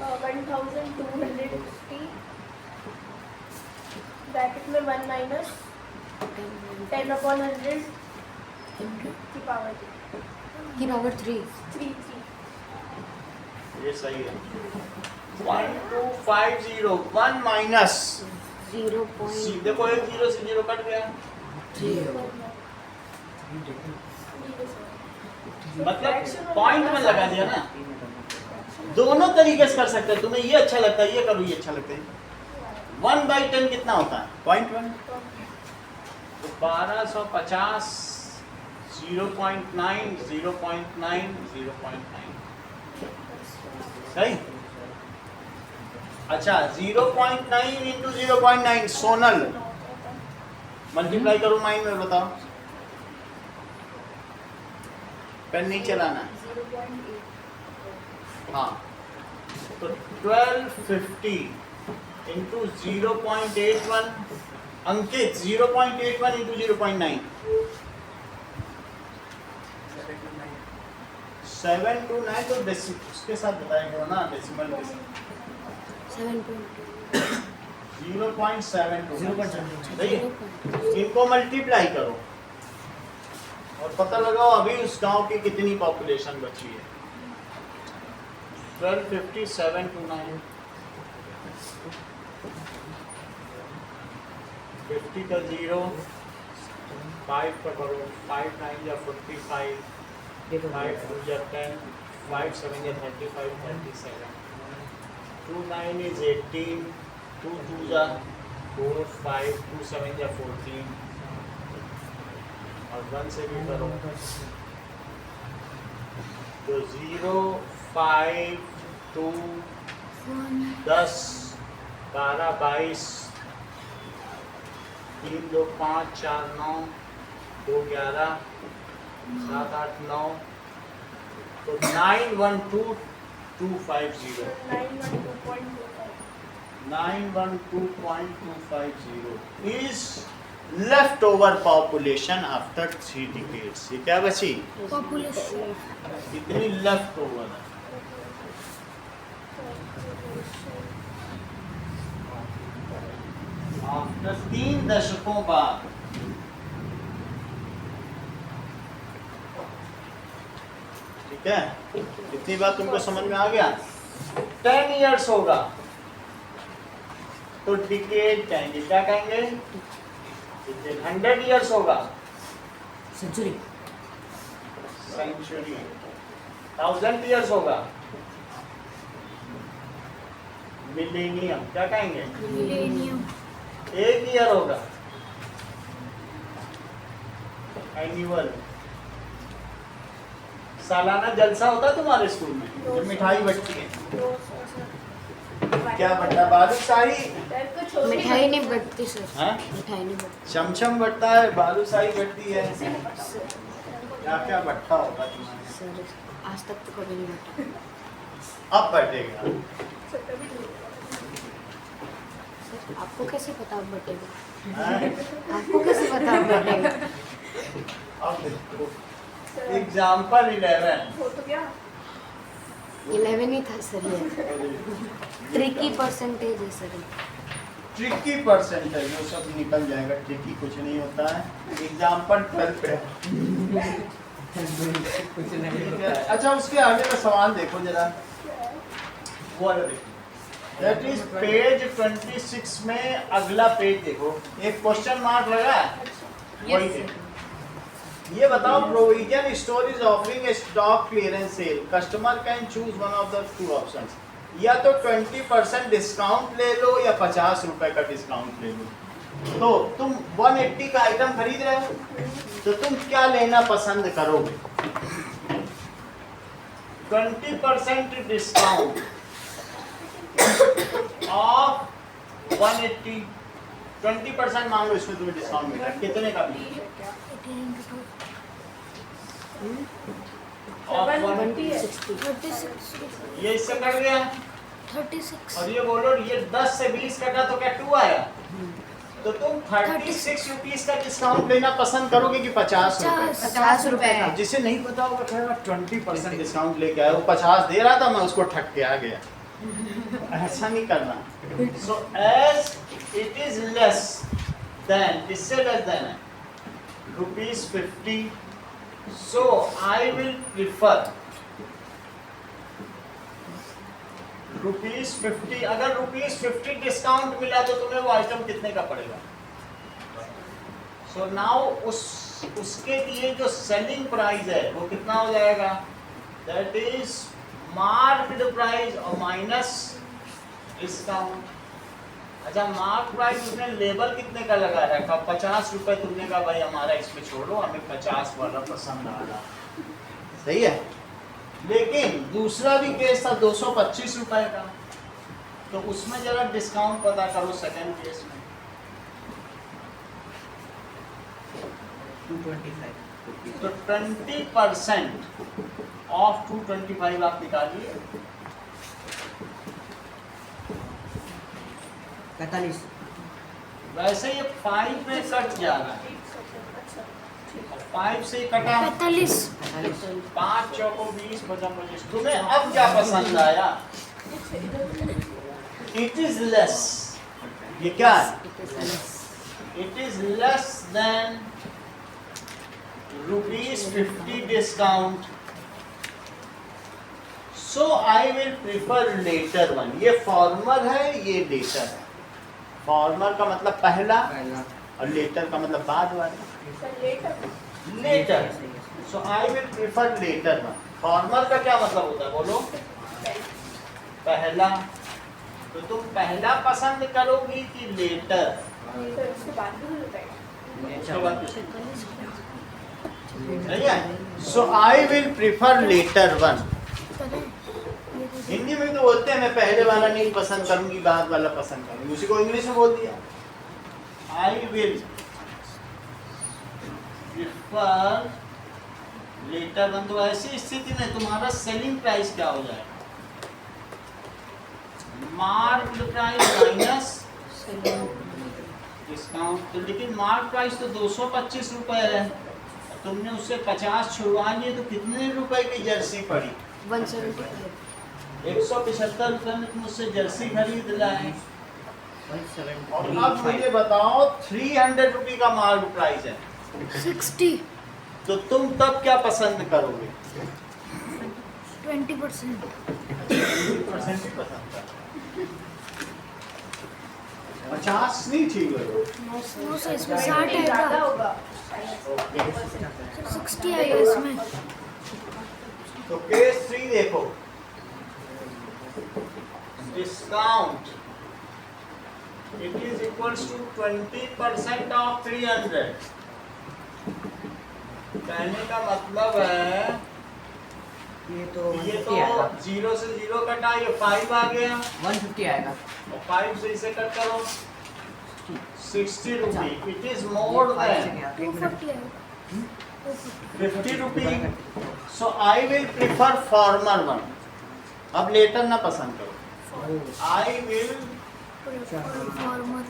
1250 bracket में 1 माइनस 10/100 की पावर की पावर 3 3 ये सही है। 1250 1 माइनस, 0.3 देखो एक 0 से 0 कट गया, मतलब पॉइंट में लगा दिया ना। दोनों तरीके से कर सकते हैं, तुम्हें ये अच्छा लगता है, ये करो, ये अच्छा लगता है। 1/10 कितना होता है? 0.1। तो 1250 0.9 0.9 0.9 सही। अच्छा 0.9 इंटू 0.9 सोनल, मल्टीप्लाई करो माइंड में, बताओ। पेन नहीं चलाना है। हाँ, तो 1250 इंटू 0.81, अंकित 0.81 इंटू 0.9 729, तो उसके साथ बताएंगे ना, डेसिमल 7.2 0.72। देखिए इनको मल्टीप्लाई करो और पता लगाओ अभी उस गांव की कितनी पॉपुलेशन बची है। 1250 729, 50 का 0, 5 का करो, 5 9 या 45, 5 2 या 10, 5 7 या 35 37, 2 9 is 18, 2 2 या 4 5, 2 7 या 14, और 1 से भी करो तो 0 5 2 10, 12, 22, 3, 2, 5, 4, 9, 2, 11, 7, 8, 9, तो 912250 912.250 is leftover population after 3 decades. ये क्या बची? Population. कितनी लेफ्ट ओवर है? आफ्टर 3 दशकों बाद ठीक है, इतनी बात तुमको समझ में आ गया? 10 इयर्स होगा तो डिकेड कहेंगे, क्या कहेंगे? 100 इयर्स होगा सेंचुरी सेंचुरी, 1000 इयर्स होगा मिलेनियम, क्या कहेंगे? Millennium. 1 ईयर होगा एनुअल। सालाना जलसा होता है तुम्हारे स्कूल में जब मिठाई बटती है, क्या बटता है? बालूशाही, मिठाई नहीं बटती सर, हाँ? मिठाई नहीं बटती चमचम बटता है, बालूशाही बटती है, क्या क्या बटता होगा तुम्हारे? सर। आज तक तो कभी नहीं बटा। अब बटेगा। आपको कैसे पता अब बटेगा? हाँ? आपको कैसे पता अब बटेगा? अब देखो एग्जाम्पल 11 11 ही था सर, ये ट्रिकी परसेंटेज है सर। ट्रिकी परसेंट है, जो सब निकल जाएगा, ट्रिकी कुछ नहीं होता है। एग्जाम्पल 12 पे कुछ नहीं अच्छा, उसके आगे का सवाल देखो जरा, वो वाला देखो, दैट इज पेज 26 में अगला पेज देखो, एक क्वेश्चन मार्क लगा है, वही देखो। ये बताओ, provision store is offering a stock clearance sale, customer can choose one of the 2 options, या तो 20% डिस्काउंट ले लो या 50 रुपए का डिस्काउंट ले लो। तो तुम 180 का आइटम खरीद रहे हो, तो तुम क्या लेना पसंद करोगे? 20% डिस्काउंट ऑफ 180, 20% मान लो इसमें तुम्हें डिस्काउंट मिला, कितने का मिला? ऑफ 160, 36, ये इससे कट गया, 36, और ये बोलो ये 10 से 20 कटा तो क्या 2 आया? तो तुम 36 रुपीस का डिस्काउंट लेना पसंद करोगे कि 50 रुपए? 50 रुपए का। जिसे नहीं पता होगा कहेगा 20% डिस्काउंट लेके आया, वो 50 दे रहा था, मैं उसको ठग के आ गया। ऐसा नहीं करना। So as it is less than, इससे लेस देन है ₹50, so I will prefer ₹50। अगर ₹50 डिस्काउंट मिला तो तुम्हें वो आइटम कितने का पड़ेगा? सो नाउ उसके लिए जो सेलिंग प्राइस है वो कितना हो जाएगा? दैट इज मार्क्ड प्राइस और माइनस डिस्काउंट। अच्छा, मार्क प्राइस उसने लेबल कितने का लगाया है? 50 रुपए। तुमने कहा भाई हमारा इसमें छोड़ो, हमें 50 वाला पसंद आ रहा, सही है। लेकिन दूसरा भी केस था 225 रुपए का, तो उसमें जरा डिस्काउंट पता करो सेकंड केस में। 225 तो 20% ऑफ 225 आप निकालिए, 45 वैसे ये 5 में कट जा रहा है, 5 से कटा 45, 5 चौको 20 बचा 25। तुम्हें अब क्या पसंद आया? इट इज लेस, ये क्या है? It is less than ₹50 discount, so I will prefer latter one. ये फॉर्मर है, ये लेटर है। फॉर्मर का मतलब पहला और लेटर का मतलब बाद वाला। Latter, so I will prefer latter one. Former का क्या मतलब होता है बोलो? पहला। तो तुम पहला पसंद करोगी कि लेटर? उसके बाद सही है। So I will prefer latter one. Hindi में तो बोलते हैं मैं पहले वाला नहीं पसंद करूंगी, बाद वाला पसंद करूंगी, उसी को इंग्लिश में बोल दिया। I will prefer latter one. तो ऐसी स्थिति में तुम्हारा सेलिंग प्राइस क्या हो जाएगा? Mark price minus discount. तो लेकिन मार्क प्राइस तो 225 रुपए है, तुमने उससे 50 छुड़वा लिए तो कितने रुपए की जर्सी पड़ी? 175। 175 रुपए में तुम उससे जर्सी खरीद लाए। और अब मुझे बताओ 300 रुपए का मार्क प्राइस है, 60। तो तुम तब क्या पसंद करोगे? 20%। 20% ही पसंद करोगे। 50 नहीं ठीक है। 9 से इसमें 60 ज़्यादा आएगा, होगा। 60 आएगा इसमें। तो केस 3 देखो, discount it is equals to 20% off 300। कहने का मतलब है ये तो ये 150 तो आएगा। 0 से 0 कटा, ये 5 आ गया 150 आएगा। और 5 से इसे कट करो 60 रुपी। इट इज मोर ये 5 से देन गया। 240 आएगा। 50 rupee. So I will prefer former one. अब लेटर ना पसंद करो। I will former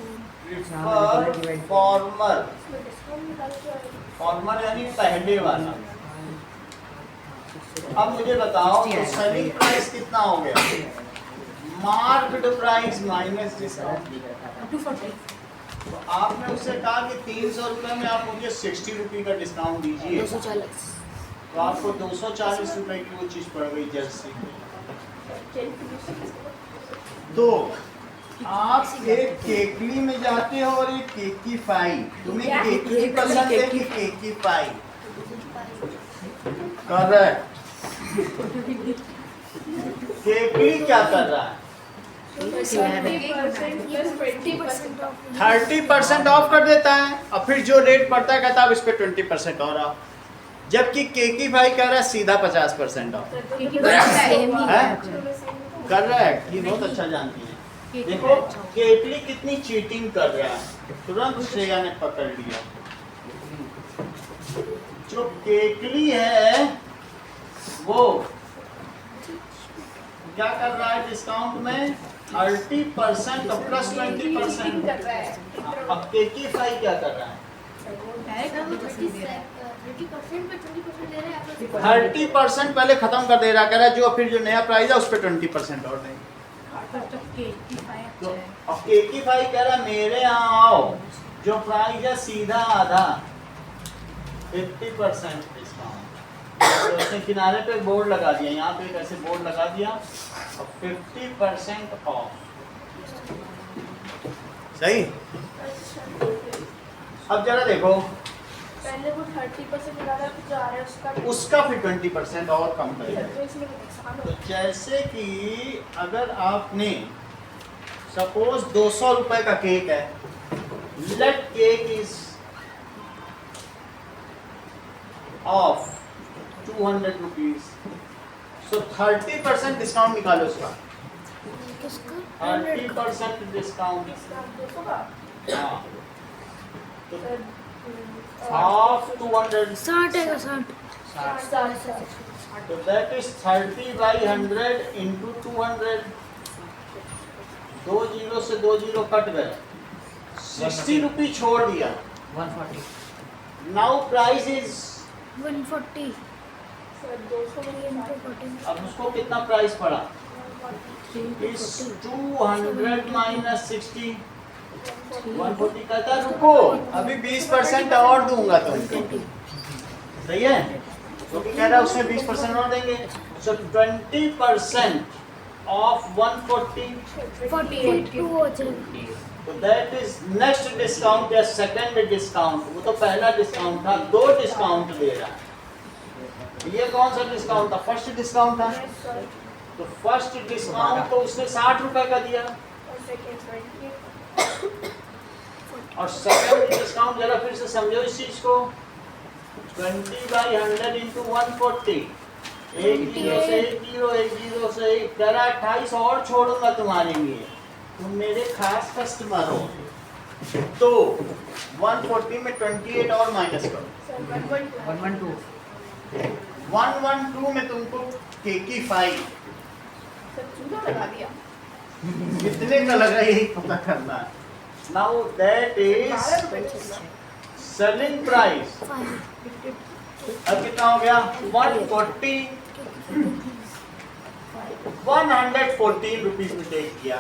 prefer former. इसमें डिस्काउंट निकाल के आएगा। फॉर्मर यानी पहले वाला। अब मुझे बताओ तो सेलिंग प्राइस कितना हो गया? Marked price minus discount. 240। तो आपने उससे कहा कि 300 रुपए में आप मुझे 60 रुपए का डिस्काउंट दीजिए, 240। तो आपको 240 रुपए की वो चीज पड़ गई जर्सी। तो आप एक केकली में जाते हो और एक केकी पाई। तुम्हें केकली पसंद है कि केकी पाई? करेक्ट। केकली क्या कर रहा है? 30% ऑफ कर देता है और फिर जो रेट पड़ता है कहता है अब इस पे 20% और ऑफ। जबकि केकी भाई कह रहा है सीधा 50% ऑफ। करेक्ट, ये बहुत अच्छा जानती है। देखो केकली कितनी चीटिंग कर रहा है, तुरंत श्रेया ने पकड़ लिया। जो केकली है वो क्या कर रहा है डिस्काउंट में? 30% प्लस 20%। अब केकी फाई क्या कर रहा है? 30% पहले खत्म कर दे रहा, कह रहा है जो फिर जो नया प्राइस है उस पर 20% और देंगे। तो अब केकी फाई कह रहा है मेरे यहाँ आओ, जो प्राइस है सीधा आधा 50% डिस्काउंट। तो ऐसे किनारे पे बोर्ड लगा दिया, यहाँ पे एक ऐसे बोर्ड लगा दिया और 50% ऑफ। सही। अब जरा देखो पहले वो 30% निकाला, फिर जो आ रहा है उसका फिर 20% और कम करेगा। तो इसमें नुकसान तो होगा। जैसे कि अगर आपने सपोज 200 रुपए का केक है, let cake is off 200 rupees, सो 30% डिस्काउंट निकालो उसका। किसका? 30% डिस्काउंट। 200 का हाँ, तो ऑफ 200, 60 आएगा, 60। 60। तो दैट इज 30/100 इंटू 200। 2 जीरो से 2 जीरो कट गए, 60 रुपी छोड़ दिया। 140। Now price is 140। सर 200 में ये 140। अब उसको कितना प्राइस पड़ा? इस 200 माइनस 60 140 कहता है रुको अभी 20% और दूंगा तुमको। सही है, क्योंकि कह रहा है उसमें 20% और देंगे। सो 20% ऑफ 140, 42 हो जाएगा। तो दैट इज नेक्स्ट डिस्काउंट या सेकंड डिस्काउंट। वो तो पहला डिस्काउंट था, 2 डिस्काउंट दे रहा है। ये कौन सा डिस्काउंट था? फर्स्ट डिस्काउंट था। तो फर्स्ट डिस्काउंट तो उसने 60 रुपए का दिया और सेकंड डिस्काउंट जरा फिर से समझो इस चीज को। 20/100 इंटू 140 एक जीरो से एक करा 28 और छोड़ूंगा तुम्हारे लिए, तुम मेरे खास कस्टमर हो। तो 140 में 28 और माइनस करो। सर 112 112 112 में तुमको केकी 5 सर चूना लगा दिया। कितने का लगा यही पता करना है। नाउ दैट इज 12 रुपए चूना। Selling price. अब कितना हो गया 140 114 रुपीज में टेक किया।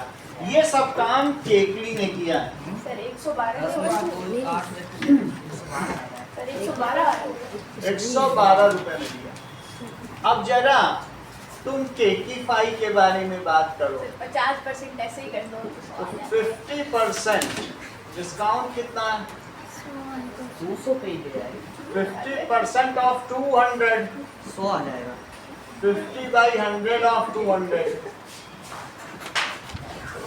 ये सब काम केकली ने किया है। सर 112 10 में में 2 8 सर 112 आ रहा है। 112 रुपए में दिया। अब जरा तुम केकी 5 के बारे में बात करो। सर 50% ऐसे ही कर दो तो आ जाएगा। 50% डिस्काउंट कितना है? 200 पे ही दे रहा है, 50% ऑफ 200, 100 आ जाएगा। 50 by 100 ऑफ 200,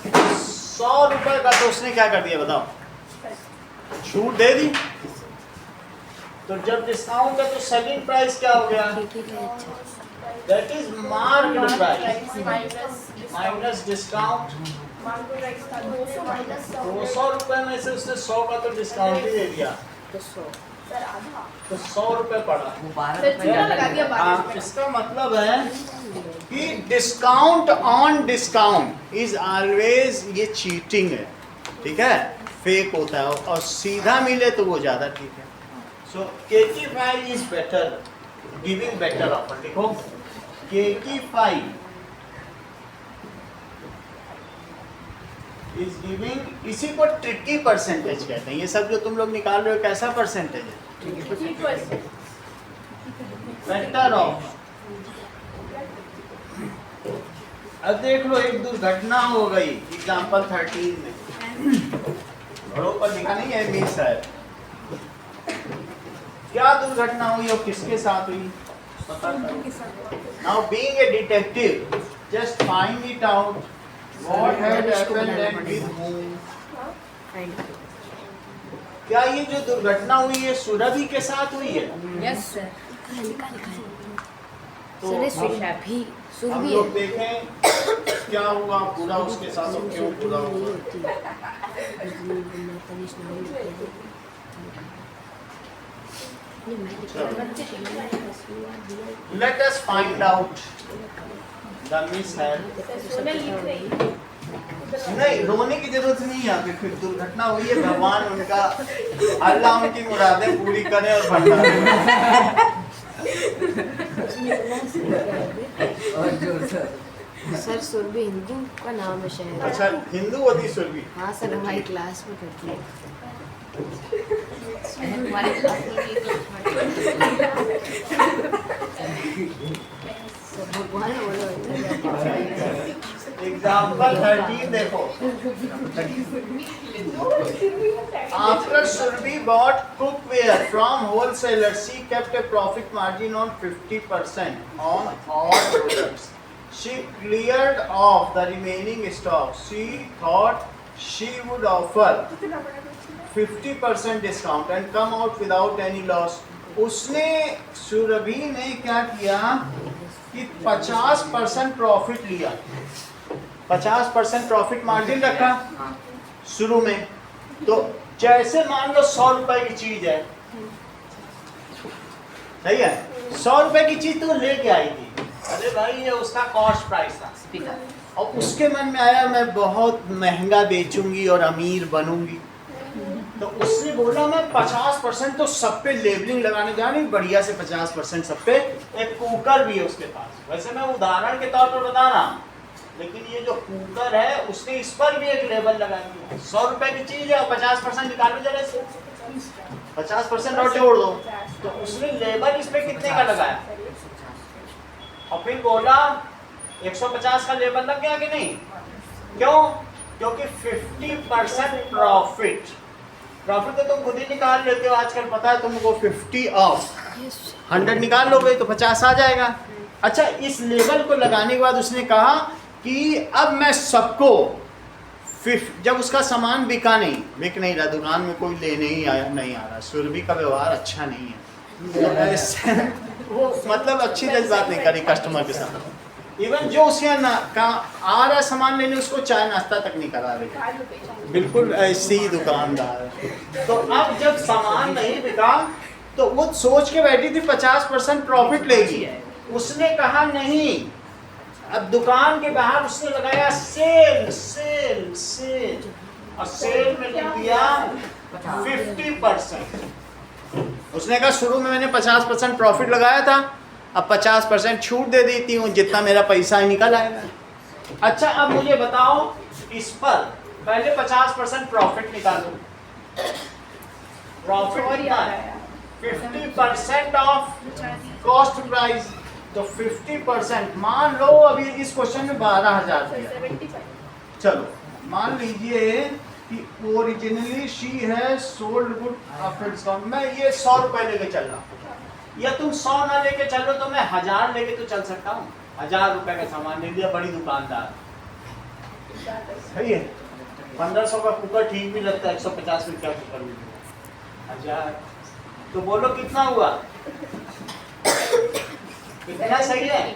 100 रुपए का। तो उसने क्या कर दिया बताओ, छूट दे दी। तो जब डिस्काउंट है तो सेलिंग प्राइस क्या हो गया? That is marked price minus discount. Market price था 200 माइनस 200 रुपए में से उसने 100 का तो डिस्काउंट ही दे दिया, सर आधा। तो 100 रुपए पड़ा। वो 12 सर रुपए चूना लगा दिया हाँ, 12 रुपए। इसका मतलब है कि discount on discount is always ये चीटिंग है, ठीक है, फेक होता है। और सीधा मिले तो वो ज़्यादा ठीक है। सो केकी 5 is better, giving better offer. देखो केकी 5 इज गिविंग, इसी को ट्रिकी परसेंटेज कहते हैं। ये सब जो तुम लोग निकाल रहे हो कैसा परसेंटेज है? 3%। Better of. अब देख लो एक दुर्घटना हो गई एग्जाम्पल 13 में, घरों पर लिखा नहीं है मीर साहब, क्या दुर्घटना हुई और किसके साथ हुई पता करो। Now being a detective just find it out what had happened and with whom. क्या ये जो दुर्घटना हुई है सुरभि के साथ हुई है? Yes sir. तो हम लोग देखें क्या हुआ बुरा उसके साथ और क्यों बुरा हुआ। Let us find out the mishap. Sonal लिख रही। नहीं, रोने की जरूरत नहीं है। अभी फिर दुर्घटना हुई है, भगवान उनका अल्लाह उनकी मुरादें पूरी करे और भंडार। और जोर सर। सर सुरभि हिंदू का नाम है शायद। अच्छा हिंदू होती सुरभि? हाँ सर हमारी क्लास में करती है। हमारे क्लास में भी सर भगवान बोलो। एग्जाम्पल 13 देखो। After Surabhi bought cookware from wholesaler, she kept a profit margin on 50% on all products. She cleared off the remaining stock. She thought she would offer 50% discount and come out without any loss. उसने सुरभि ने क्या किया कि 50% profit लिया, 50% profit margin रखा शुरू में। तो जैसे मान लो 100 रुपए की चीज है, सही है, 100 रुपए की चीज तो लेके आई थी, अरे भाई ये उसका कॉस्ट प्राइस था, और उसके मन में आया मैं बहुत महंगा बेचूंगी और अमीर बनूंगी। तो उसने बोला मैं 50% तो सब पे लेबलिंग लगाने जा रही, बढ़िया से 50% सब पे। एक कुकर भी है उसके पास, वैसे मैं उदाहरण के तौर पर बता रहा हूँ, लेकिन ये जो कुकर है उसने इस पर भी एक लेबल लगा दिया। 100 रुपए की चीज है और 50% निकालो जरा से, 50% और जोड़ दो। तो उसने लेबल इस पे कितने का लगाया, और फिर बोला 150 का लेबल लग गया कि नहीं? क्यों? क्योंकि 50% प्रॉफिट तो तुम खुद ही निकाल लेते हो आजकल, पता है तुमको। 50 ऑफ 100 निकाल लोगे तो 50 आ जाएगा। अच्छा, इस लेबल को लगाने के बाद उसने कहा कि अब मैं सबको जब उसका सामान बिक नहीं रहा, दुकान में कोई लेने ही नहीं आ रहा, सुरभि का व्यवहार अच्छा नहीं है, वो मतलब अच्छी जज्बात नहीं करी कस्टमर के साथ। इवन जो उसके आ रहा है सामान लेने, उसको चाय नाश्ता तक नहीं करा रही। 4 रुपए चाहिए। बिल्कुल ऐसी ही दुकानदार है। तो अब जब सामान नहीं बिका तो वो सोच के बैठी थी 50% प्रॉफिट लेगी। उसने कहा नहीं, अब दुकान के बाहर उसने लगाया सेल सेल सेल, और सेल में लिख दिया 50%। उसने कहा शुरू में मैंने 50% प्रॉफिट लगाया था, अब 50% छूट दे देती हूँ, जितना मेरा पैसा ही निकल आएगा। अच्छा अब मुझे बताओ, इस पर पहले 50% प्रॉफिट निकालो। प्रॉफिट और कितना याद है? आया 50% ऑफ कॉस्ट प्राइस, तो 50% मान लो अभी इस क्वेश्चन में 12,000 दिया। 75। चलो मान लीजिए कि ओरिजिनली शी है सोल्ड गुड आफ्टर डिस्काउंट, मैं ये 100 रुपए लेके चल रहा हूँ, या तुम 100 ना लेके चलो तो मैं 1000 लेके तो चल सकता हूँ। 1000 रुपए का सामान ले लिया, बड़ी दुकानदार, सही है। 1500 का कुकर ठीक भी लगता है, 150 में क्या कुकर मिलेगा? 1000, तो बोलो कितना हुआ? कितना सही है?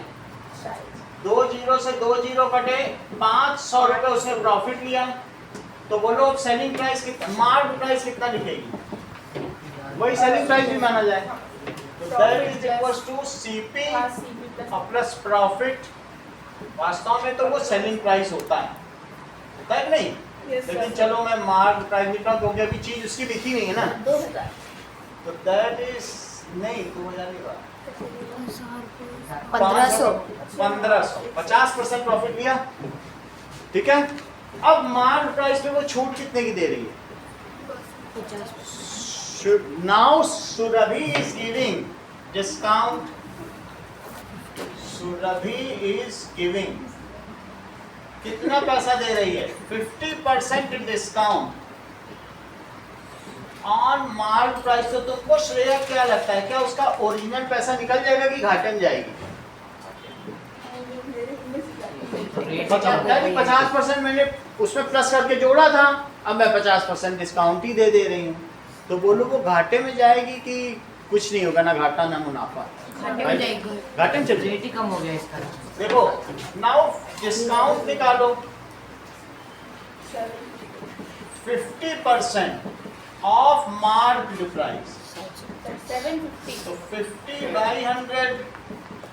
2 जीरो से 2 जीरो कटे, 500 रुपए उसने प्रॉफिट लिया। तो बोलो अब सेलिंग प्राइस कितना, मार्क प्राइस कितना लिखेगी? वही सेलिंग प्राइस भी माना जाए। तो that is equals to CP हाँ, CP प्लस प्रॉफिट। वास्तव में तो वो सेलिंग प्राइस होता है कि नहीं? Yes, लेकिन sir. चलो मैं मार्क प्राइस लिख रहा हूँ क्योंकि अभी चीज उसकी लिखी नहीं है ना। 2000। तो दैट इज नहीं 2000 नहीं हुआ, 1500। 1500, 50% प्रॉफिट लिया, ठीक है। अब मार्क प्राइस पे वो छूट कितने की दे रही है? Now Surabhi is giving discount, Surabhi is giving कितना पैसा दे रही है? 50% डिस्काउंट ऑन मार्क प्राइस। तो तुमको श्रेय क्या लगता है, क्या उसका ओरिजिनल पैसा निकल जाएगा कि घाटे में जाएगी? बताओ, यानी 50% मैंने उसमें प्लस करके जोड़ा था, अब मैं 50% डिस्काउंट ही दे रही हूँ। तो बोलो वो घाटे में जाएगी कि कुछ नहीं होगा, ना घाटा ना मुनाफा? घाटे में जाएगी। घाटे में चल जाएगी। रेट ही कम हो गया इसका। देखो नाउ डिस्काउंट निकालो, 50% ऑफ मार्क्ड प्राइस, 750। तो 50/100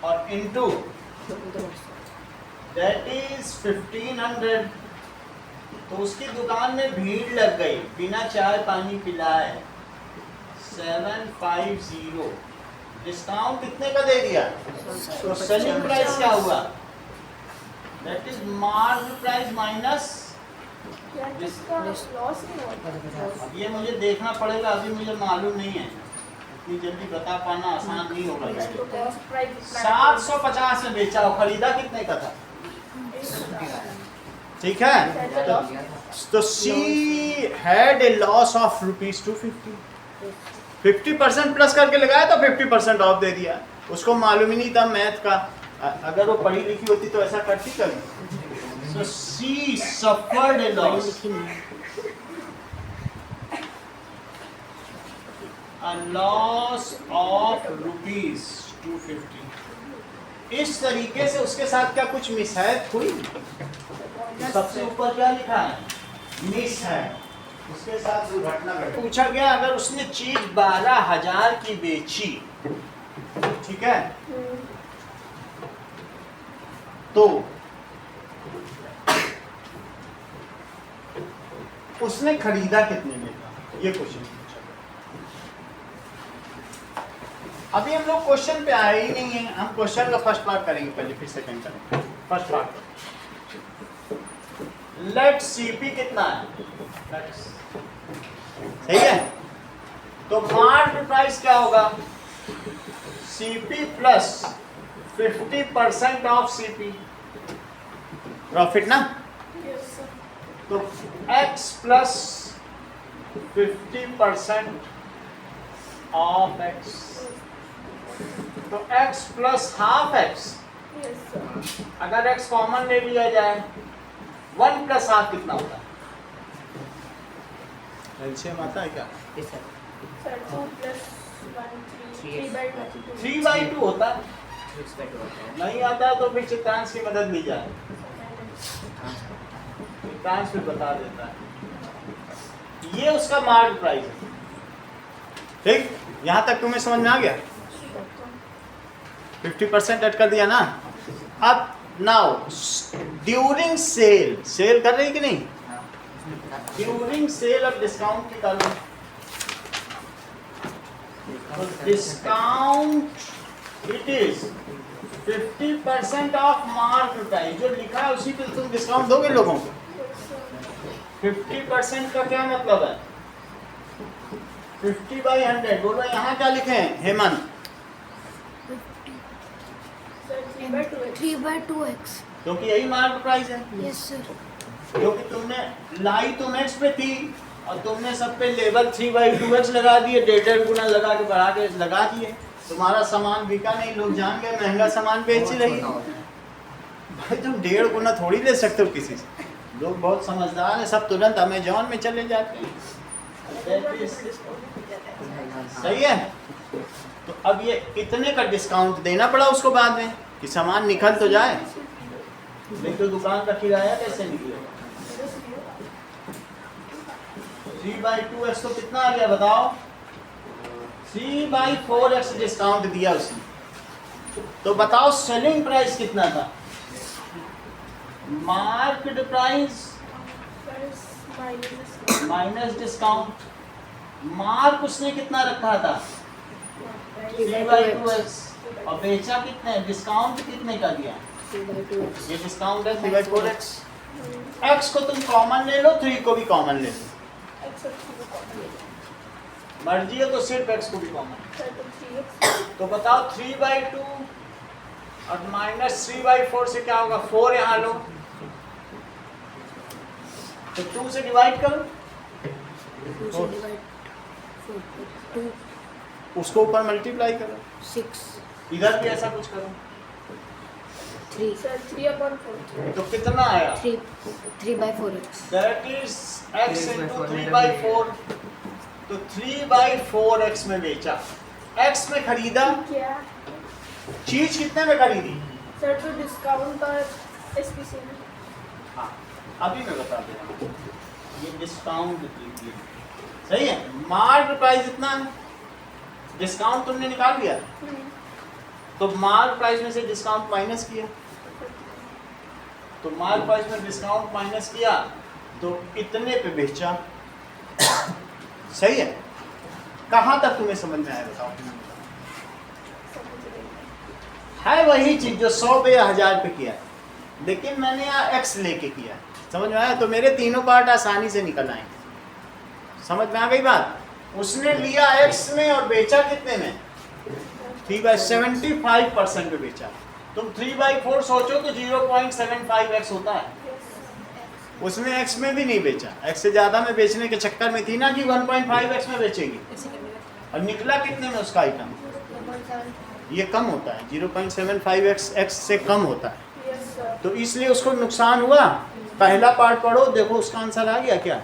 और इनटू दैट इज 1500। तो उसकी दुकान में भीड़ लग गई, बिना चाय पानी पिलाए 750। डिस्काउंट कितने का दे दिया? तो सेलिंग प्राइस क्या हुआ? That is mark price minus. यार किसका लॉस नहीं हुआ? अब ये मुझे देखना पड़ेगा, अभी मुझे मालूम नहीं है, इतनी जल्दी बता पाना आसान नहीं होगा। इसको कॉस्ट प्राइस 750 में बेचा और खरीदा कितने का था? ठीक है, तो she had a loss of ₹250। 50% plus करके लगाया तो 50% ऑफ दे दिया। उसको मालूम ही नहीं था मैथ का, अगर वो पढ़ी लिखी होती तो ऐसा करती कभी। So she suffered a loss, a loss of ₹250। इस तरीके से उसके साथ क्या कुछ मिसहैप हुई? सबसे ऊपर क्या लिखा है? मिस है, उसके साथ दुर्घटना घटी। पूछा गया अगर उसने चीज 12,000 की बेची, ठीक है, तो उसने खरीदा कितने में था? ये क्वेश्चन पूछा। अभी हम लोग क्वेश्चन पे आए ही नहीं है, हम क्वेश्चन का फर्स्ट पार्ट करेंगे पहले, फिर सेकंड करेंगे। फर्स्ट पार्ट, लेट सीपी कितना है? सही है, तो मार्क प्राइस क्या होगा? CP plus 50% of CP, profit ना। तो x प्लस 50% ऑफ x, तो x प्लस हाफ x। अगर x कॉमन ले लिया जाए, 1 प्लस हाफ कितना होता है? एलसीएम आता है क्या? सर 2 + 1 3 3/2 होता है, नहीं आता है तो फिर चित्रांश की मदद ली जाए, चित्रांश फिर बता देता है। ये उसका मार्क प्राइस है। ठीक, यहाँ तक तुम्हें समझ में आ गया? 50% ऐड कर दिया ना। अब नाउ ड्यूरिंग सेल, सेल कर रही कि नहीं? ड्यूरिंग सेल अब डिस्काउंट निकालो। तो discount it is 50% of mark price, जो लिखा है उसी पे तुम डिस्काउंट दोगे लोगों को। 50% का क्या मतलब है? 50/100। बोलो यहाँ क्या लिखे हैं हेमंत? 3/2x। क्योंकि यही मार्क प्राइस है। Yes sir. क्योंकि तुमने लाई तुम एक्स पे थी और तुमने सब पे लेवल 3/2x लगा दिए, 1.5 गुना लगा के बढ़ा के लगा दिए। तुम्हारा सामान बिका नहीं, लोग जान गए महंगा सामान बेच रही है। भाई तुम 1.5 गुना थोड़ी ले सकते हो किसी से। लोग बहुत समझदार हैं, सब तुरंत अमेजोन में चले जाते हैं। सही है। तो अब ये इतने का डिस्काउंट देना पड़ा उसको बाद में कि सामान निकल तो जाए, नहीं तो दुकान का किराया कैसे निकलेगा? 3/2x तो कितना आ गया बताओ? 3/4x डिस्काउंट दिया उसने। तो बताओ सेलिंग प्राइस कितना था? Market price minus discount. Mark उसने कितना रखा था? 3/2x। और बेचा कितने? डिस्काउंट कितने का दिया? 3/2x। ये डिस्काउंट है 3/4x। x को तुम कॉमन ले लो, 3 को भी कॉमन ले लो। मर्जी है तो सिर्फ x को भी कॉमन। तो बताओ 3/2 और माइनस 3/4 से क्या होगा? 4 यहाँ लो, तो 2 से डिवाइड करो। 2 से divide 4 2 उसको ऊपर मल्टीप्लाई करो। 6 इधर भी ऐसा कुछ करो। 3 तो कितना आया? 3/4x। That is x into 3/4। तो 3/4x में बेचा, x में खरीदा। क्या चीज कितने में खरीदी? सर? तो डिस्काउंट और एसपीसी में। हाँ, अभी मैं बता दे रहा हूँ। ये डिस्काउंट लीजिए, सही है। मार्क प्राइस इतना है, डिस्काउंट तुमने निकाल दिया, तो मार्क प्राइस में से डिस्काउंट माइनस किया। तो मार्क प्राइस में डिस्काउंट माइनस किया तो इतने पे बेचा। सही है। कहाँ तक तुम्हें समझ में आया बताओ? है वही चीज जो 100 पे या 1000 पे किया है, लेकिन मैंने यहाँ x लेके किया है। समझ में आया? तो मेरे तीनों पार्ट आसानी से निकल आएंगे। समझ में आ गई बात? उसने लिया x में और बेचा कितने में? 3/75% पे बेचा। तुम 3/4 सोचो तो 0.75x होता है। उसने x में भी नहीं बेचा, x से ज़्यादा में बेचने के चक्कर में थी ना कि 1.5x में बेचेगी, और निकला कितने में उसका आइटम? ये कम होता है, 0.75x x से कम होता है। तो इसलिए उसको नुकसान हुआ। पहला पार्ट पढ़ो, देखो उसका आंसर आ गया क्या?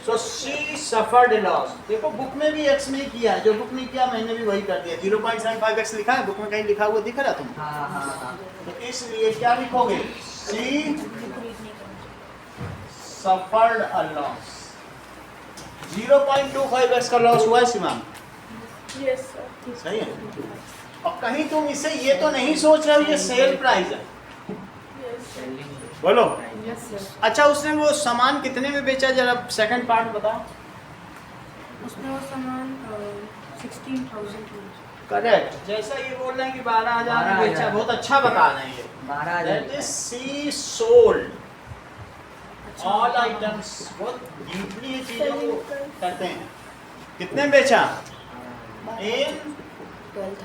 So she suffered loss। देखो बुक में भी x में किया है, जो बुक में किया मैंने भी वही कर दिया। 0.75x लिखा है बुक में, कहीं लिखा हुआ दिख रहा तुम? तो इसलिए क्या लिखोगे? She suffered a loss। 0.25x का लॉस हुआ है शिवांग। Yes sir. सही है। और कहीं तुम इसे ये तो नहीं सोच रहे हो ये सेल प्राइस है? बोलो। अच्छा, उसने वो सामान कितने में बेचा? जरा सेकंड पार्ट बताओ। उसने वो सामान 16,000 करेक्ट। जैसा ये बोल रहे हैं कि 12,000 में बेचा, बहुत अच्छा बता रहे हैं ये। 12,000। That is she sold all items। बहुत डीपली ये चीजों को करते हैं। कितने में बेचा? In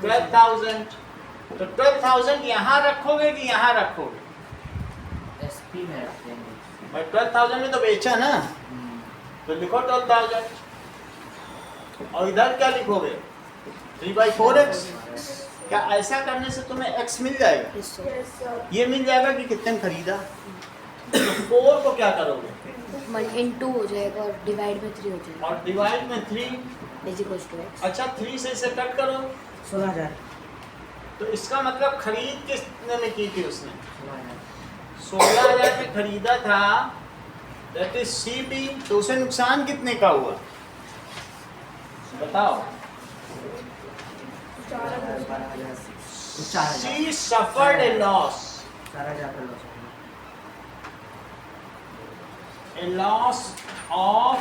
12,000। तो 12,000 यहाँ रखोगे कि यहाँ रखोगे? एसपी में रख देंगे। भाई 12,000 में तो बेचा ना, तो लिखो 12,000। और इधर क्या लिखोगे? 3/4x। क्या ऐसा करने से तुम्हें x मिल जाएगा? Yes sir. ये मिल जाएगा कि कितने में खरीदा। तो 4 को क्या करोगे? इन 2 हो जाएगा और डिवाइड में 3 हो जाएगा। और डिवाइड में 3, इज इक्वल्स टू एक्स। अच्छा 3 से इसे कट करो 16,000। तो इसका मतलब खरीद कितने में की थी उसने? 16,000। 16,000 में खरीदा था, दैट इज CB। तो उसे नुकसान कितने का हुआ बताओ? 12,000। 4,000। She suffered a loss, 4,000 का लॉस। a loss of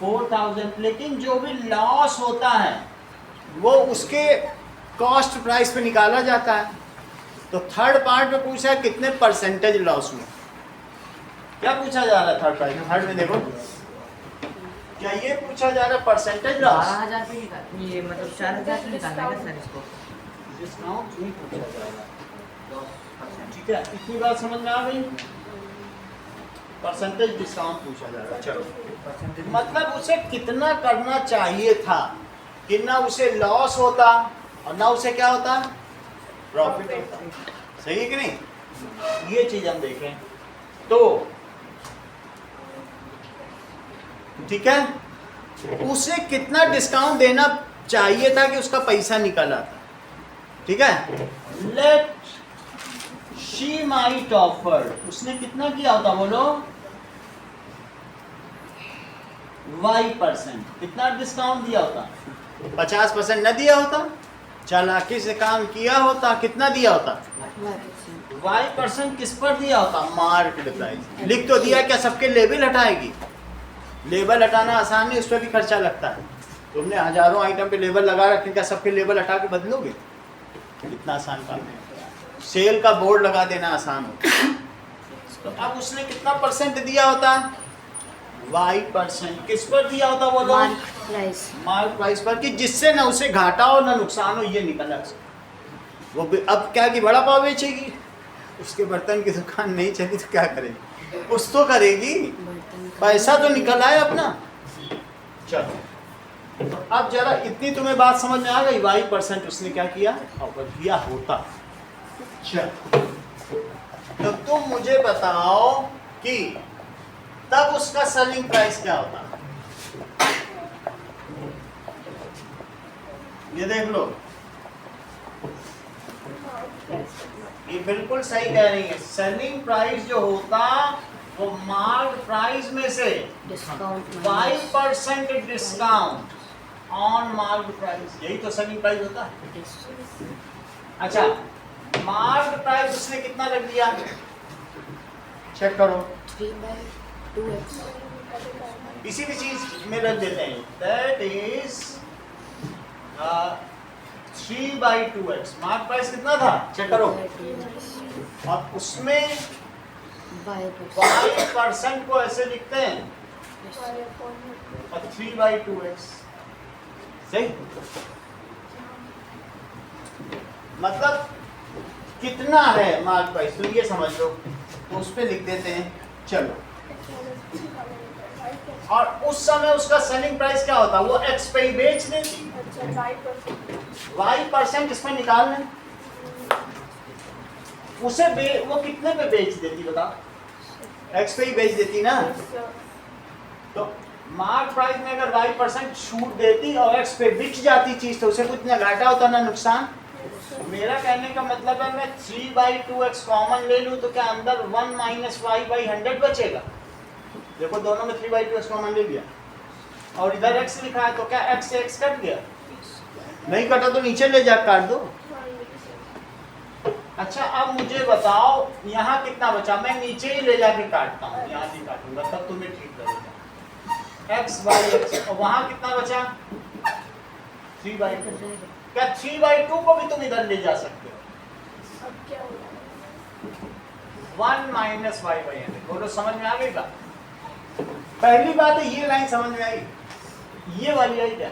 4,000। लेकिन जो भी लॉस होता है वो उसके कॉस्ट प्राइस पे निकाला जाता है। तो थर्ड पार्ट में पूछा है कितने परसेंटेज लॉस हुआ। क्या पूछा जा रहा है थर्ड पार्ट में? थर्ड में देखो, क्या ये पूछा जा रहा है परसेंटेज लॉस? 12,000 पे निकाल, ये मतलब 4,000 पे निकालना है क्या सर इसको? डिस्काउंट नहीं पूछा जा रहा है। 10%। ठीक है, इतनी बात समझ में आ गई? परसेंटेज डिस्काउंट पूछा जा रहा है। चलो, परसेंटेज मतलब उसे कितना करना चाहिए था कि ना उसे लॉस होता और ना उसे क्या होता, प्रॉफिट होता। सही है कि नहीं? ये चीज हम देखें तो ठीक है, उसे कितना डिस्काउंट देना चाहिए था कि उसका पैसा निकल आता। ठीक है, लेट शी माइट ऑफर, उसने कितना किया होता बोलो? Y%। कितना डिस्काउंट दिया होता? 50% न दिया होता, चालाकी से काम किया होता, कितना दिया होता? Y% किस पर दिया होता? Market price. लिख तो दिया, क्या सबके लेबल हटाएगी? लेबल हटाना आसान नहीं, उस पर भी खर्चा लगता है। तुमने हजारों आइटम पे लेबल लगा रखे, क्या सबके लेबल हटा के बदलोगे? इतना आसान काम नहीं। सेल का बोर्ड लगा देना आसान होता। तो अब उसने कितना परसेंट दिया होता? Y%। किस पर दिया होता वो? मार्क प्राइस पर, कि जिससे ना उसे घाटा हो ना नुकसान हो, ये निकला। वो अब क्या कि बड़ा पाव बेचेगी, उसके बर्तन की दुकान नहीं चली तो क्या करेगी? कुछ तो करेगी, पैसा तो निकल आए अपना। चलो, तो अब जरा इतनी तुम्हें बात समझ में आ गई? Y% उसने क्या किया? ऑफर किया होता। चलो, तो तुम मुझे बताओ कि तब उसका सेलिंग प्राइस क्या होता? ये देख लो, ये बिल्कुल सही कह रही है। सेलिंग प्राइस जो होता वो मार्क प्राइस में से Y% discount on mark price, यही तो सेलिंग प्राइस होता है। अच्छा, मार्क प्राइस उसने कितना रख दिया? चेक करो, 3/2x। किसी भी चीज में रख देते हैं। That is 3/2x। Mark price कितना था? चेक करो। और उसमें Y% को ऐसे लिखते हैं और 3/2x। सही, मतलब कितना है मार्क प्राइस, तो ये समझ लो, तो उस पे लिख देते हैं। चलो, और उस समय उसका सेलिंग प्राइस क्या होता? वो X पे ही बेच देती। Y% इसमें निकाल लें, उसे वो कितने पे बेच देती बताओ? X पे ही बेच देती ना। तो मार्क प्राइस में अगर Y% छूट देती और X पे बिक जाती चीज, तो उसे कुछ ना घाटा होता ना नुकसान। मेरा कहने का मतलब है, मैं 3/2x कॉमन ले लूं तो क्या अंदर 1 - y/100 बचेगा? देखो, दोनों में 3/2x कॉमन ले लिया और इधर x लिखा है, तो क्या x से x कट गया? नहीं कटा तो नीचे ले जा काट दो। अच्छा, अब मुझे बताओ यहाँ कितना बचा? मैं नीचे ही ले जाके काटता हूँ, यहाँ नहीं काटूंगा, तब तुम्हें ठीक लगेगा। x/x, और वहाँ कितना बचा? 3/2। क्या 3/2 को भी तुम इधर ले जा सकते हो? अब क्या होगा? 1 - y/100। बोलो, समझ में आ गई का? पहली बात है, ये लाइन समझ में आई, ये वाली आई क्या?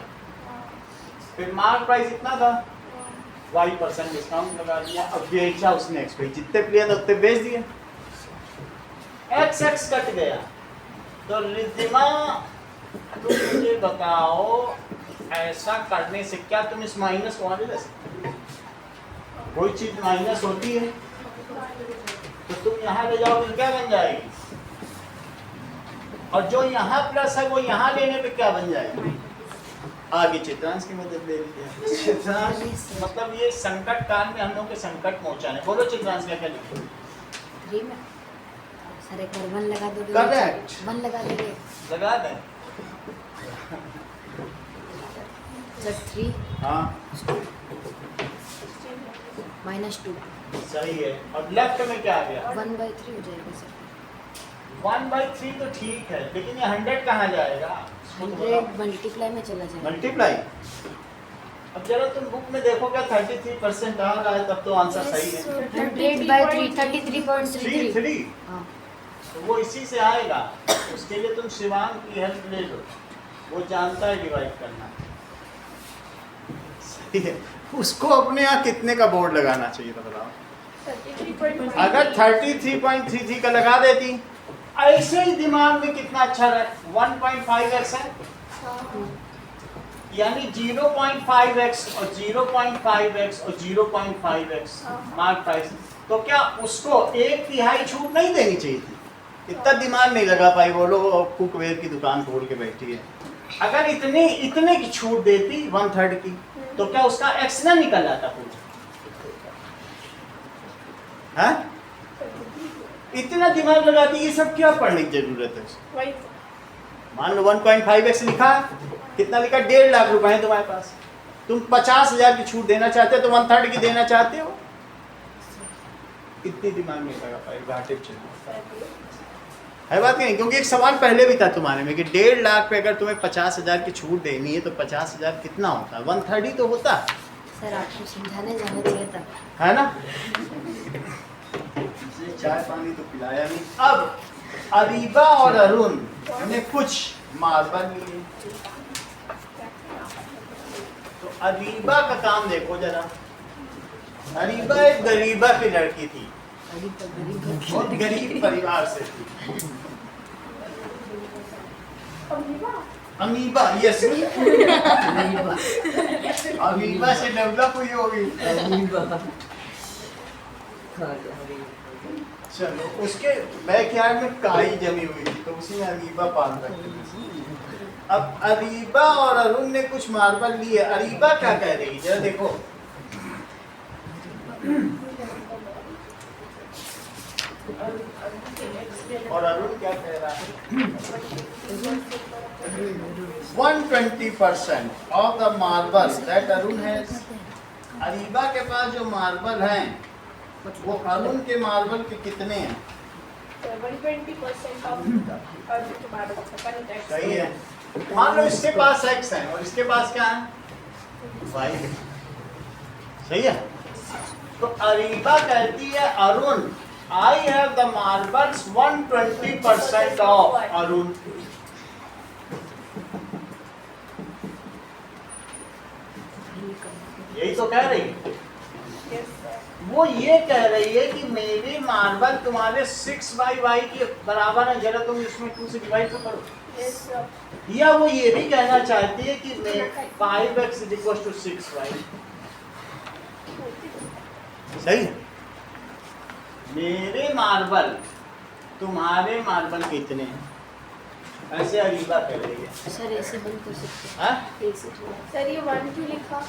फिर मार्क प्राइस इतना था, Y% डिस्काउंट लगा दिया, अब बेचा उसने X पे, जितने पे लिया था उतने बेच दिए, X कट गया। तो रिद्धिमा, तुम मुझे बताओ, ऐसा करने से क्या तुम इस माइनस को आगे ले सकते? कोई चीज माइनस होती है तो तुम यहाँ ले जाओगे, क्या बन जाएगी? और जो यहाँ प्लस है वो यहाँ लेने पे क्या बन जाएगी? आगे चित्रांश की मदद ले लीजिए। चित्रांश मतलब ये संकट काल में हम लोग के संकट पहुंचाने। बोलो चित्रांश क्या क्या लिखो। 3 में सर एक बार 1 लगा दोगे? Correct. 1 लगा दोगे लगा दें। सर 3 हाँ -2 सही है। और लेफ्ट में क्या आ गया? 1/3 हो जाएगा सर। 1/3 तो ठीक है, लेकिन ये 100 कहाँ जाएगा? 100 मल्टीप्लाई में चला जाएगा। मल्टीप्लाई। अब जरा तुम बुक में देखो क्या 33% आ रहा है, तब तो आंसर सही है। 100/3 33.33। 3 हाँ तो वो इसी से आएगा। उसके लिए तुम शिवांग की हेल्प ले लो, वो जानता है डिवाइड करना। सही है। उसको अपने यहाँ कितने का बोर्ड लगाना चाहिए था बताओ? 33.5 अगर 33.33 का लगा देती, ऐसे ही दिमाग में कितना अच्छा रहे। 1.5x है, यानी 0.5x और 0.5x और 0.5x मार्क प्राइस। तो क्या उसको 1/3 छूट नहीं देनी चाहिए थी? इतना दिमाग नहीं लगा पाई। वो लोग कुकवेयर की दुकान खोल के बैठी है। अगर इतने की छूट देती 1/3 की, तो क्या उसका x ना निकल आता पूरा? हाँ? इतना दिमाग लगाती, ये सब क्या पढ़ने की जरूरत है? वही मान लो 1.5x लिखा, कितना लिखा? 1.5 लाख रुपए है तुम्हारे पास। तुम 50,000 की छूट देना चाहते हो तो 1/3 की देना चाहते हो? इतनी दिमाग नहीं लगा पाए, घाटे में चले है बात नहीं। क्योंकि एक सवाल पहले भी था तुम्हारे में कि 1.5 लाख पे अगर तुम्हें 50,000 की छूट देनी है तो 50,000 कितना होता? 1/3 ही तो होता सर। आपको समझाने जाना चाहिए था, है ना? चाय पानी तो पिलाया नहीं। अब अरीबा और अरुण ने कुछ मार्बल लिए। तो अरीबा का काम देखो जरा। अरीबा एक गरीबा की लड़की थी, बहुत गरीब परिवार से थी। अमीबा, यस, अमीबा से डेवलप हुई होगी। चलो, उसके बैकयार्ड में काई जमी हुई थी तो उसी में अरीबा पाल रखी थी। अब अरीबा और अरुण ने कुछ मार्बल लिए। अरीबा क्या कह रही है जरा देखो। और अरुण क्या कह रहा है? 120% off the marble that Arun has. Ariba के पास जो मार्बल हैं वो अरुण के मार्बल के कितने हैं? 120% of the marble. सही है। मान लो इसके पास x है और इसके पास क्या है? y। सही है। तो अरीबा कहती है Arun, I have the marbles 120% of Arun. यही तो कह रही है। Yes, sir. वो ये कह रही है कि मेरे मार्बल तुम्हारे 6/y के बराबर है। जरा तुम इसमें 2 से डिवाइड तो करो। Yes, sir. या वो ये भी कहना चाहती है कि 5x = 6y। सही है। मेरे मार्बल तुम्हारे मार्बल कितने हैं? ऐसे अरीबा कह रही है। सर ऐसे बंद कर सकते हाँ? हैं ऐसे थोड़ा। सर ये 1 क्यों लिखा?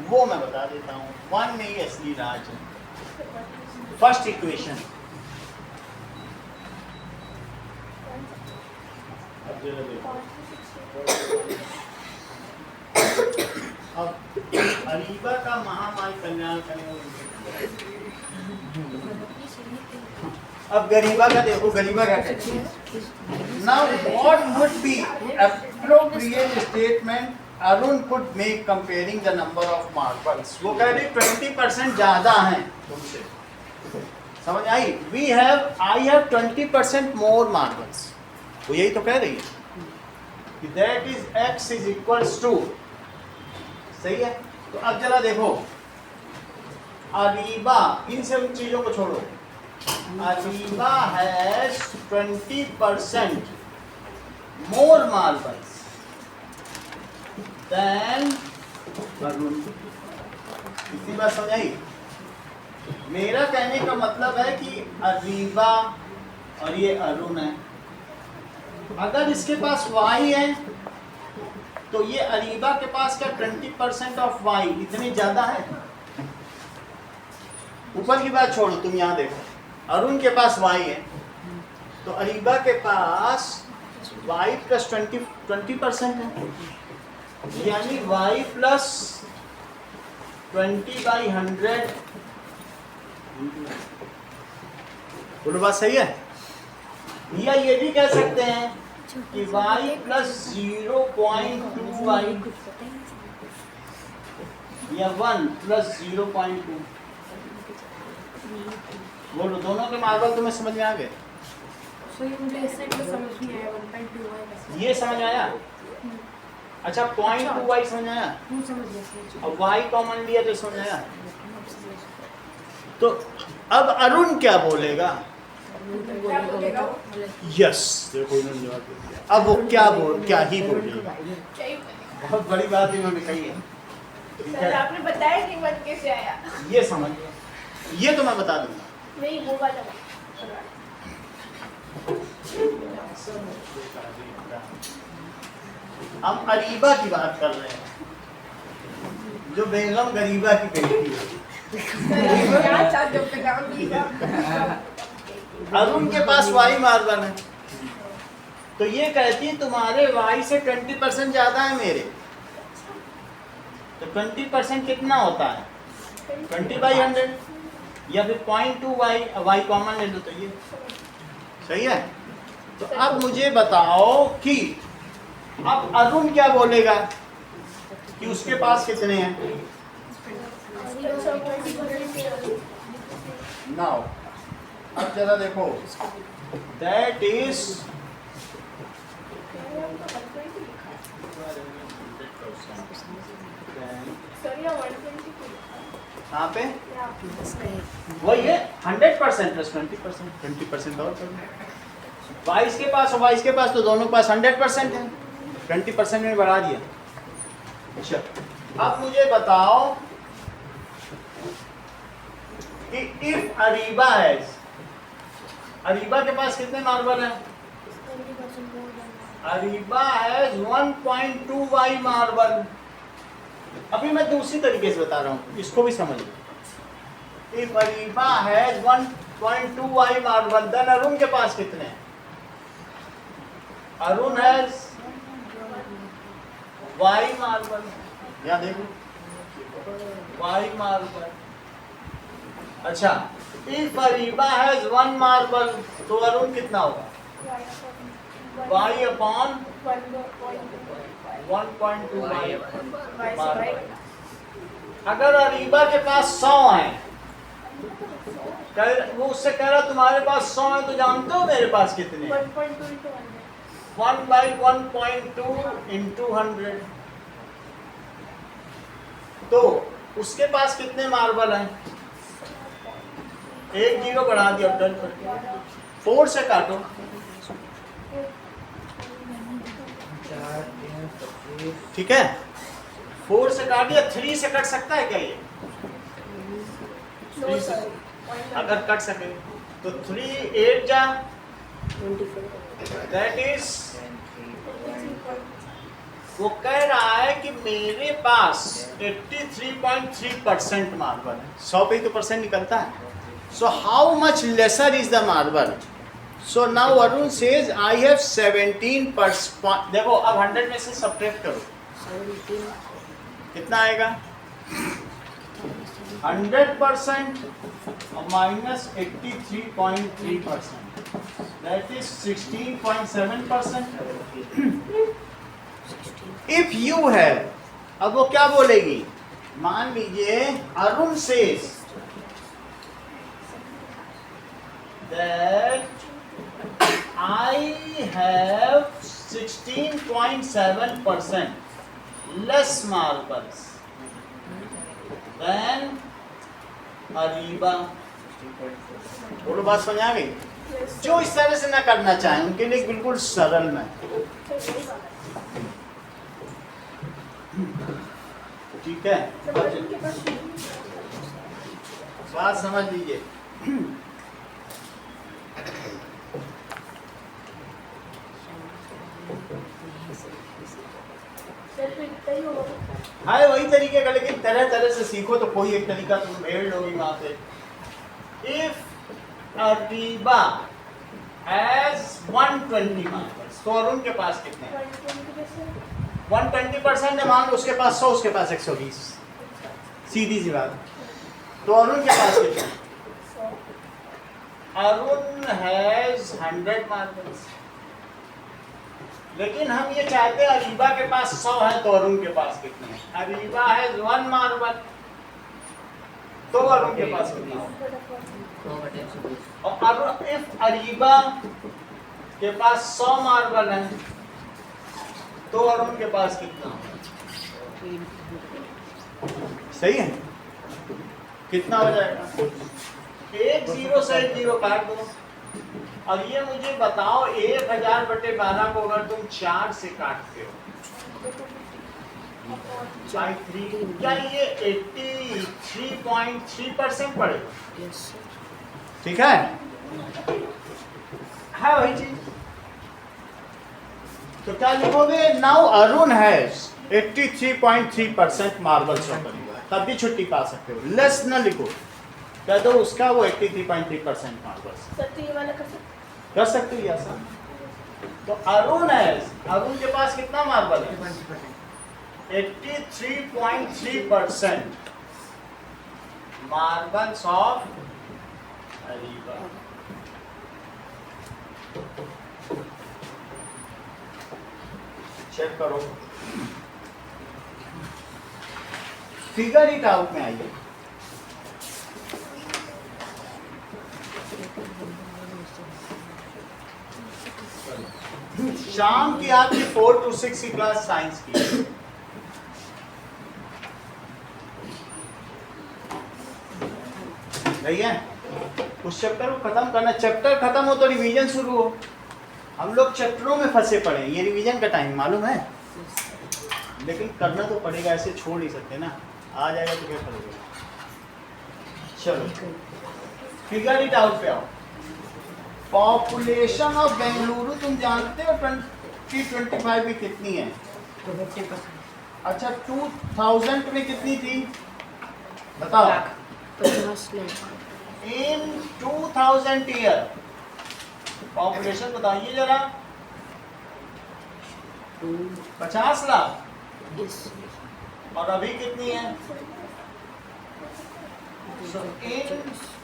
वो मैं बता देता हूँ। 1 नहीं असली राज है। First equation. अब जरा देखो। अब अरीबा का महामाई कल्याण करें। अब गरीबा का देखो। गरीबा क्या कहती है? Now what would be appropriate statement Arun could make comparing the number of marbles? वो कह रही 20% ज्यादा हैं तुमसे। समझ आई? I have 20% more marbles। वो यही तो कह रही है कि that is x is equals to। सही है। तो अब जरा देखो अरीबा, इन सब चीजों को छोड़ो। Areeba has 20% more marbles than Arun. इतनी बात समझ आई? मेरा कहने का मतलब है कि अरीबा और ये अरुण है। अगर इसके पास y है तो ये अरीबा के पास क्या 20% ऑफ वाई इतनी ज्यादा है? ऊपर की बात छोड़ो, तुम यहाँ देखो, अरुण के पास वाई है, तो अरीबा के पास वाई प्लस 20% है, यानी वाई प्लस 20/100। बोलो बात सही है? या ये भी कह सकते हैं कि y प्लस 0.2y या 1 प्लस 0.2। बोलो, दोनों के मार्बल तुम्हें समझ में आ गए? सो ये मुझे इस साइड में समझ नहीं आया 1.2 ये समझ आया? अच्छा, 0.2y समझ आया? समझ गया। अब y कॉमन लिया तो समझ आया? तो अब अरुण क्या बोलेगा? क्या बोलेगा वो? यस, देखो इन्होंने जवाब दे दिया। अब वो क्या ही बोलेगा? क्या ही बोलेगा? बहुत बड़ी बात इन्होंने कही है। ठीक सर है, आपने बताया कि मन कैसे आया? ये समझ, ये तो मैं बता दूंगा। नहीं वो वाला हम अरीबा की बात कर रहे हैं, जो बेगम गरीबा की बेटी है। क्या चाहते हो पे नाम लिखा? अरुण के पास वाई मार्बल है, तो ये कहती है तुम्हारे वाई से 20% ज्यादा है मेरे, तो 20% कितना होता है? 20/100 या फिर 0.2y, वाई कॉमन ले लो तो ये सही है। तो अब मुझे बताओ कि अब अरुण क्या बोलेगा कि उसके पास कितने हैं? नाउ अब जरा देखो, दैट इज कहाँ पे? वही है 100% प्लस 20% और 22 के पास और 22 के पास, तो दोनों के पास 100% है, 20% में बढ़ा दिया। अच्छा, अब मुझे बताओ कि इफ अरीबा है, अरीबा के पास कितने मार्बल हैं? अरीबा है 1.2y मार्बल। अभी मैं दूसरी तरीके से बता रहा हूँ, इसको भी समझ लो। इफ अरीबा है 1.2y मार्बल, देन अरुण के पास कितने हैं? अरुण है y मार्बल, या देखो y मार्बल। अच्छा, इफ अरीबा है 1 मार्बल, तो अरुण कितना होगा? y upon 1.2y। अगर अरीबा के पास 100 है, वो उससे कह रहा तुम्हारे पास 100 है, तो जानते हो मेरे पास कितने? 1/1.2 into 100। तो उसके पास कितने मार्बल हैं? एक जीरो बढ़ा दिया, डन कर दिया। 4 से काटो, 4 ठीक है, 4 से काट दिया। 3 से कट सकता है क्या ये? 3 से अगर कट सके तो 3 8 जा, दैट इज, वो कह रहा है कि मेरे पास 83.3% मार्बल है। 100 पे ही तो परसेंट निकलता है। So how much laser is the marble? So now Arun says I have 17%। देखो अब 100 में से सब्ट्रैक्ट करो, कितना आएगा? 100% minus 83.3%, that is 16.7%। If you have, अब वो क्या बोलेगी? मान लीजिए Arun says that I have 16.7% less marbles than Ariba. बोलो बात समझ आ गई? जो इस तरह से ना करना चाहें उनके लिए बिल्कुल सरल में, ठीक है? बात समझ लीजिए। सर फिर इतना ही होगा। हाँ वही तरीके का, लेकिन तरह तरह से सीखो तो कोई एक तरीका तुम भेड़ लोगी वहां से। इफ अरीबा हैज 120 मार्बल्स, तो अरुण के पास कितने हैं? 120% है, मान लो उसके पास 100, उसके पास 120, सीधी सी बात। तो अरुण के पास कितने हैं? अरुण हैज 100 मार्बल्स, लेकिन हम ये चाहते हैं अरीबा के पास 100 है, तो अरुण के पास कितने हैं? अरीबा हैज 1 मार्बल, तो अरुण के पास कितने हैं? 100/120। और अरुण, इफ अरीबा के पास 100 मार्बल है, तो अरुण के पास कितना? सही है, कितना हो जाएगा? 1 0 से 1 0 काट दो। अब ये मुझे बताओ 1000/12 को अगर तुम 4 से काटते हो by 3, क्या ये 83.3% पड़ेगा? Yes, sir. ठीक है वही चीज। तो क्या लिखोगे? Now Arun has 83.3% marble shopper, तब भी छुट्टी पा सकते हो, लेस न लिखो, कह दो उसका वो 83.3% मार्बल सर तो ये वाला कर सकते हो ऐसा। तो अरुण हैज, अरुण के पास कितना मार्बल है? 83.3% मार्बल्स ऑफ अरीबा। चेक करो, फिगर इट आउट में आइए। शाम की आपकी 4 to 6 की क्लास साइंस की है। नहीं है, उस चैप्टर को खत्म करना, चैप्टर खत्म हो तो रिवीजन शुरू हो। हम लोग चैप्टरों में फंसे पड़े हैं, ये रिवीजन का टाइम मालूम है, लेकिन करना तो पड़ेगा, ऐसे छोड़ नहीं सकते ना, आ जाएगा तो क्या करोगे। चलो फिगर इट आउट पे आओ। पॉपुलेशन ऑफ बेंगलुरु तुम जानते हो 2025 में कितनी है? 50%। अच्छा 2000 में कितनी थी बताओ? 50 लाख। इन 2000 ईयर पॉपुलेशन बताइए जरा। 50 लाख। Yes. और अभी कितनी है? So, in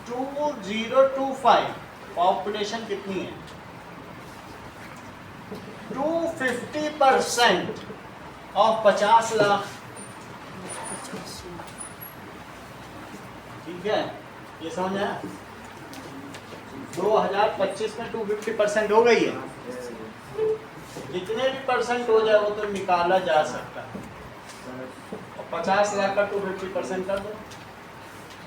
2025 पॉपुलेशन कितनी है? 250% ऑफ 50 लाख। 50 लाख। ठीक है, ये समझ आया? 2025 में 250% हो गई है। जितने भी परसेंट हो जाए वो तो निकाला जा सकता है, और 50 लाख का 250% कर दो।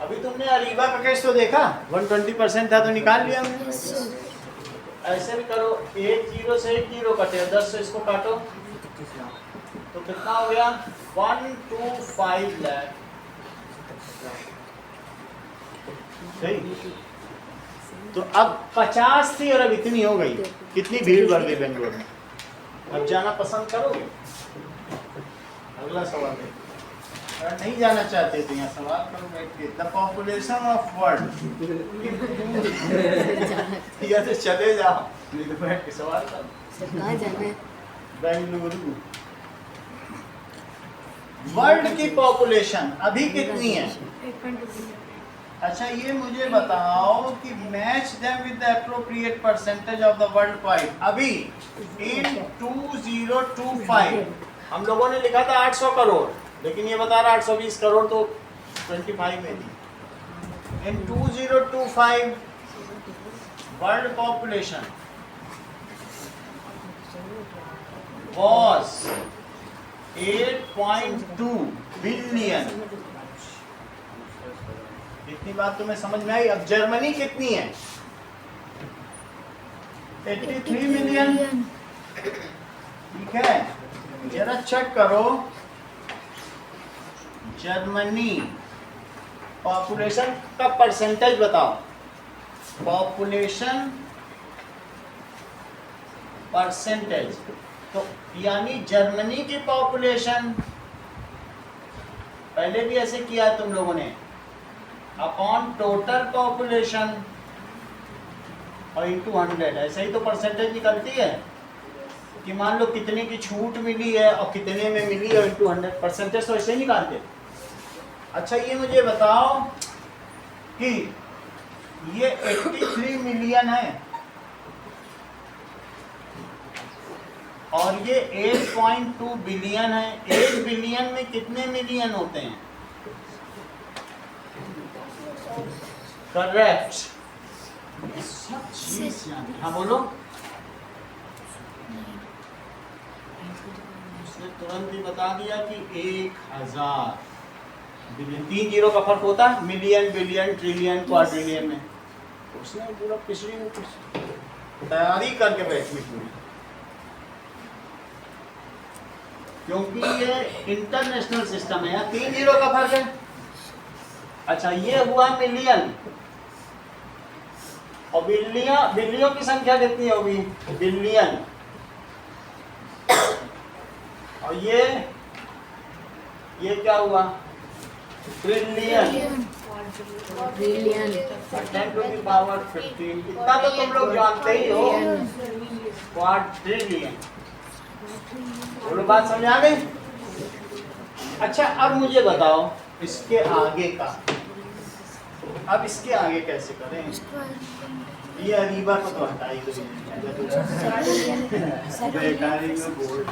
अभी तुमने अरीबा का केस तो देखा, 120% था तो निकाल लिया हमने। Yes, sir. ऐसे भी करो, 1 0 से 1 0 कटे, 10 से इसको काटो तो कितना हो गया? 125 लाख। सही। तो अब 50 थी और अब इतनी हो गई, कितनी भीड़ बढ़ गई बेंगलोर में। अब जाना पसंद करोगे? अगला सवाल है, अगर नहीं जाना चाहते तो यहाँ सवाल करो बैठ के। द पॉपुलेशन ऑफ वर्ल्ड, या तो चले जाओ नहीं तो बैठ के सवाल करो। सर कहाँ जाना है? बेंगलुरु वर्ल्ड की पॉपुलेशन अभी कितनी है? 8.2 अच्छा ये मुझे बताओ कि match them with the appropriate percentage of the world wide. अभी इन 2025 हम लोगों ने लिखा था 800 करोड़, लेकिन ये बता रहा 820 करोड़, तो 25 में थी। इन 2025 वर्ल्ड पॉपुलेशन was 8.2 बिलियन। इतनी बात तुम्हें समझ में आई? अब जर्मनी कितनी है? 83 मिलियन। ठीक है, जरा चेक करो जर्मनी पॉपुलेशन का परसेंटेज बताओ। पॉपुलेशन परसेंटेज तो यानी जर्मनी की पॉपुलेशन, पहले भी ऐसे किया है तुम लोगों ने, अपॉन टोटल पॉपुलेशन और इंटू 100, ऐसे ही तो परसेंटेज निकलती है कि मान लो कितने की छूट मिली है और कितने में मिली है, इंटू 100 परसेंटेज तो ऐसे ही निकालते। अच्छा ये मुझे बताओ कि ये 83 मिलियन है और ये 8.2 बिलियन है। 8 बिलियन में कितने मिलियन होते हैं? करेक्ट। हाँ बोलो। उसने तुरंत ही बता दिया कि 1000 बिलियन। 3 जीरो का फर्क होता है मिलियन, बिलियन, ट्रिलियन, क्वाड्रिलियन में। उसने पूरा पिछली में तैयारी करके बैठी पूरी, क्योंकि ये इंटरनेशनल सिस्टम है। यहाँ 3 जीरो का फर्क है। अच्छा ये हुआ मिलियन, और बिलियों की संख्या कितनी होगी? बिलियन। और ये क्या हुआ? ट्रिलियन। 10 to the power 15। इतना तो तुम लोग जानते ही हो। क्वाड्रिलियन। बोलो बात समझ आ गई? अच्छा अब मुझे बताओ इसके आगे का, अब इसके आगे कैसे करें? ये अरीबा को तो हटा ही दो, बेकारी में बोल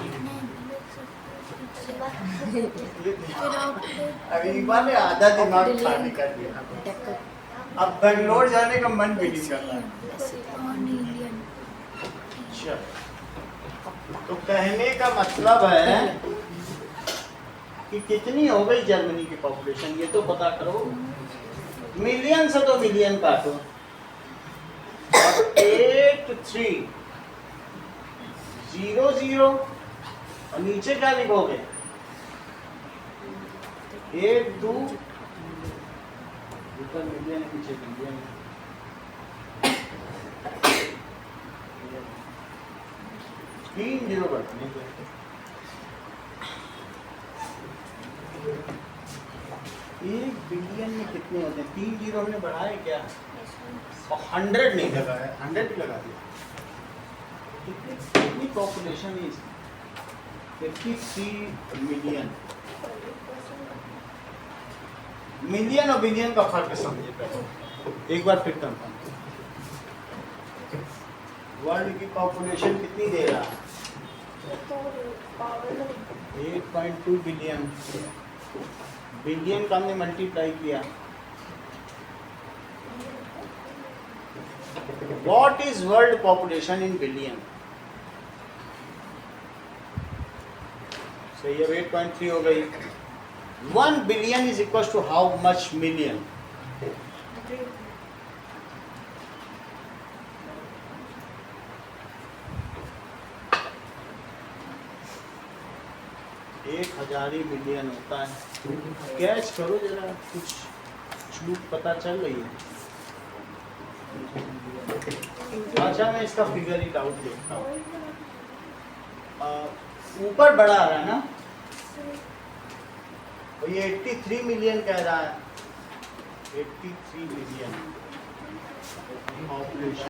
अरीबा ने आधा दिमाग खाली कर दिया। अब बेंगलोर जाने का मन भी नहीं कर रहा। अच्छा तो कहने का मतलब है कि कितनी हो गई जर्मनी की पॉपुलेशन, ये तो पता करो। मिलियन से तो मिलियन काटो, 8300 और नीचे क्या लिखोगे? 82 ऊपर मिलियन नीचे मिलियन। तीन जीरो बढ़ने के 1 बिलियन में कितने होते हैं? 3 जीरो हमने बढ़ाए क्या? और 100 नहीं लगाया, 100 भी लगा दिया। कितनी पॉपुलेशन है इसकी? 53 मिलियन। मिलियन और बिलियन का फर्क समझे पहले एक बार फिर कंफर्म। वर्ल्ड की पॉपुलेशन कितनी दे रहा है? 8.2 बिलियन। बिलियन का हमने मल्टीप्लाई किया। What is world population in billion? So ये 8.3 हो गई। 1 billion is equals to how much million? एक 1000 मिलियन होता है। कैच करो जरा, कुछ छूट पता चल रही है? अच्छा मैं इसका फिगर ही आउट देखता हूँ। ऊपर बढ़ा आ रहा है ना, और ये 83 मिलियन कह रहा है। 83 मिलियन पॉपुलेशन।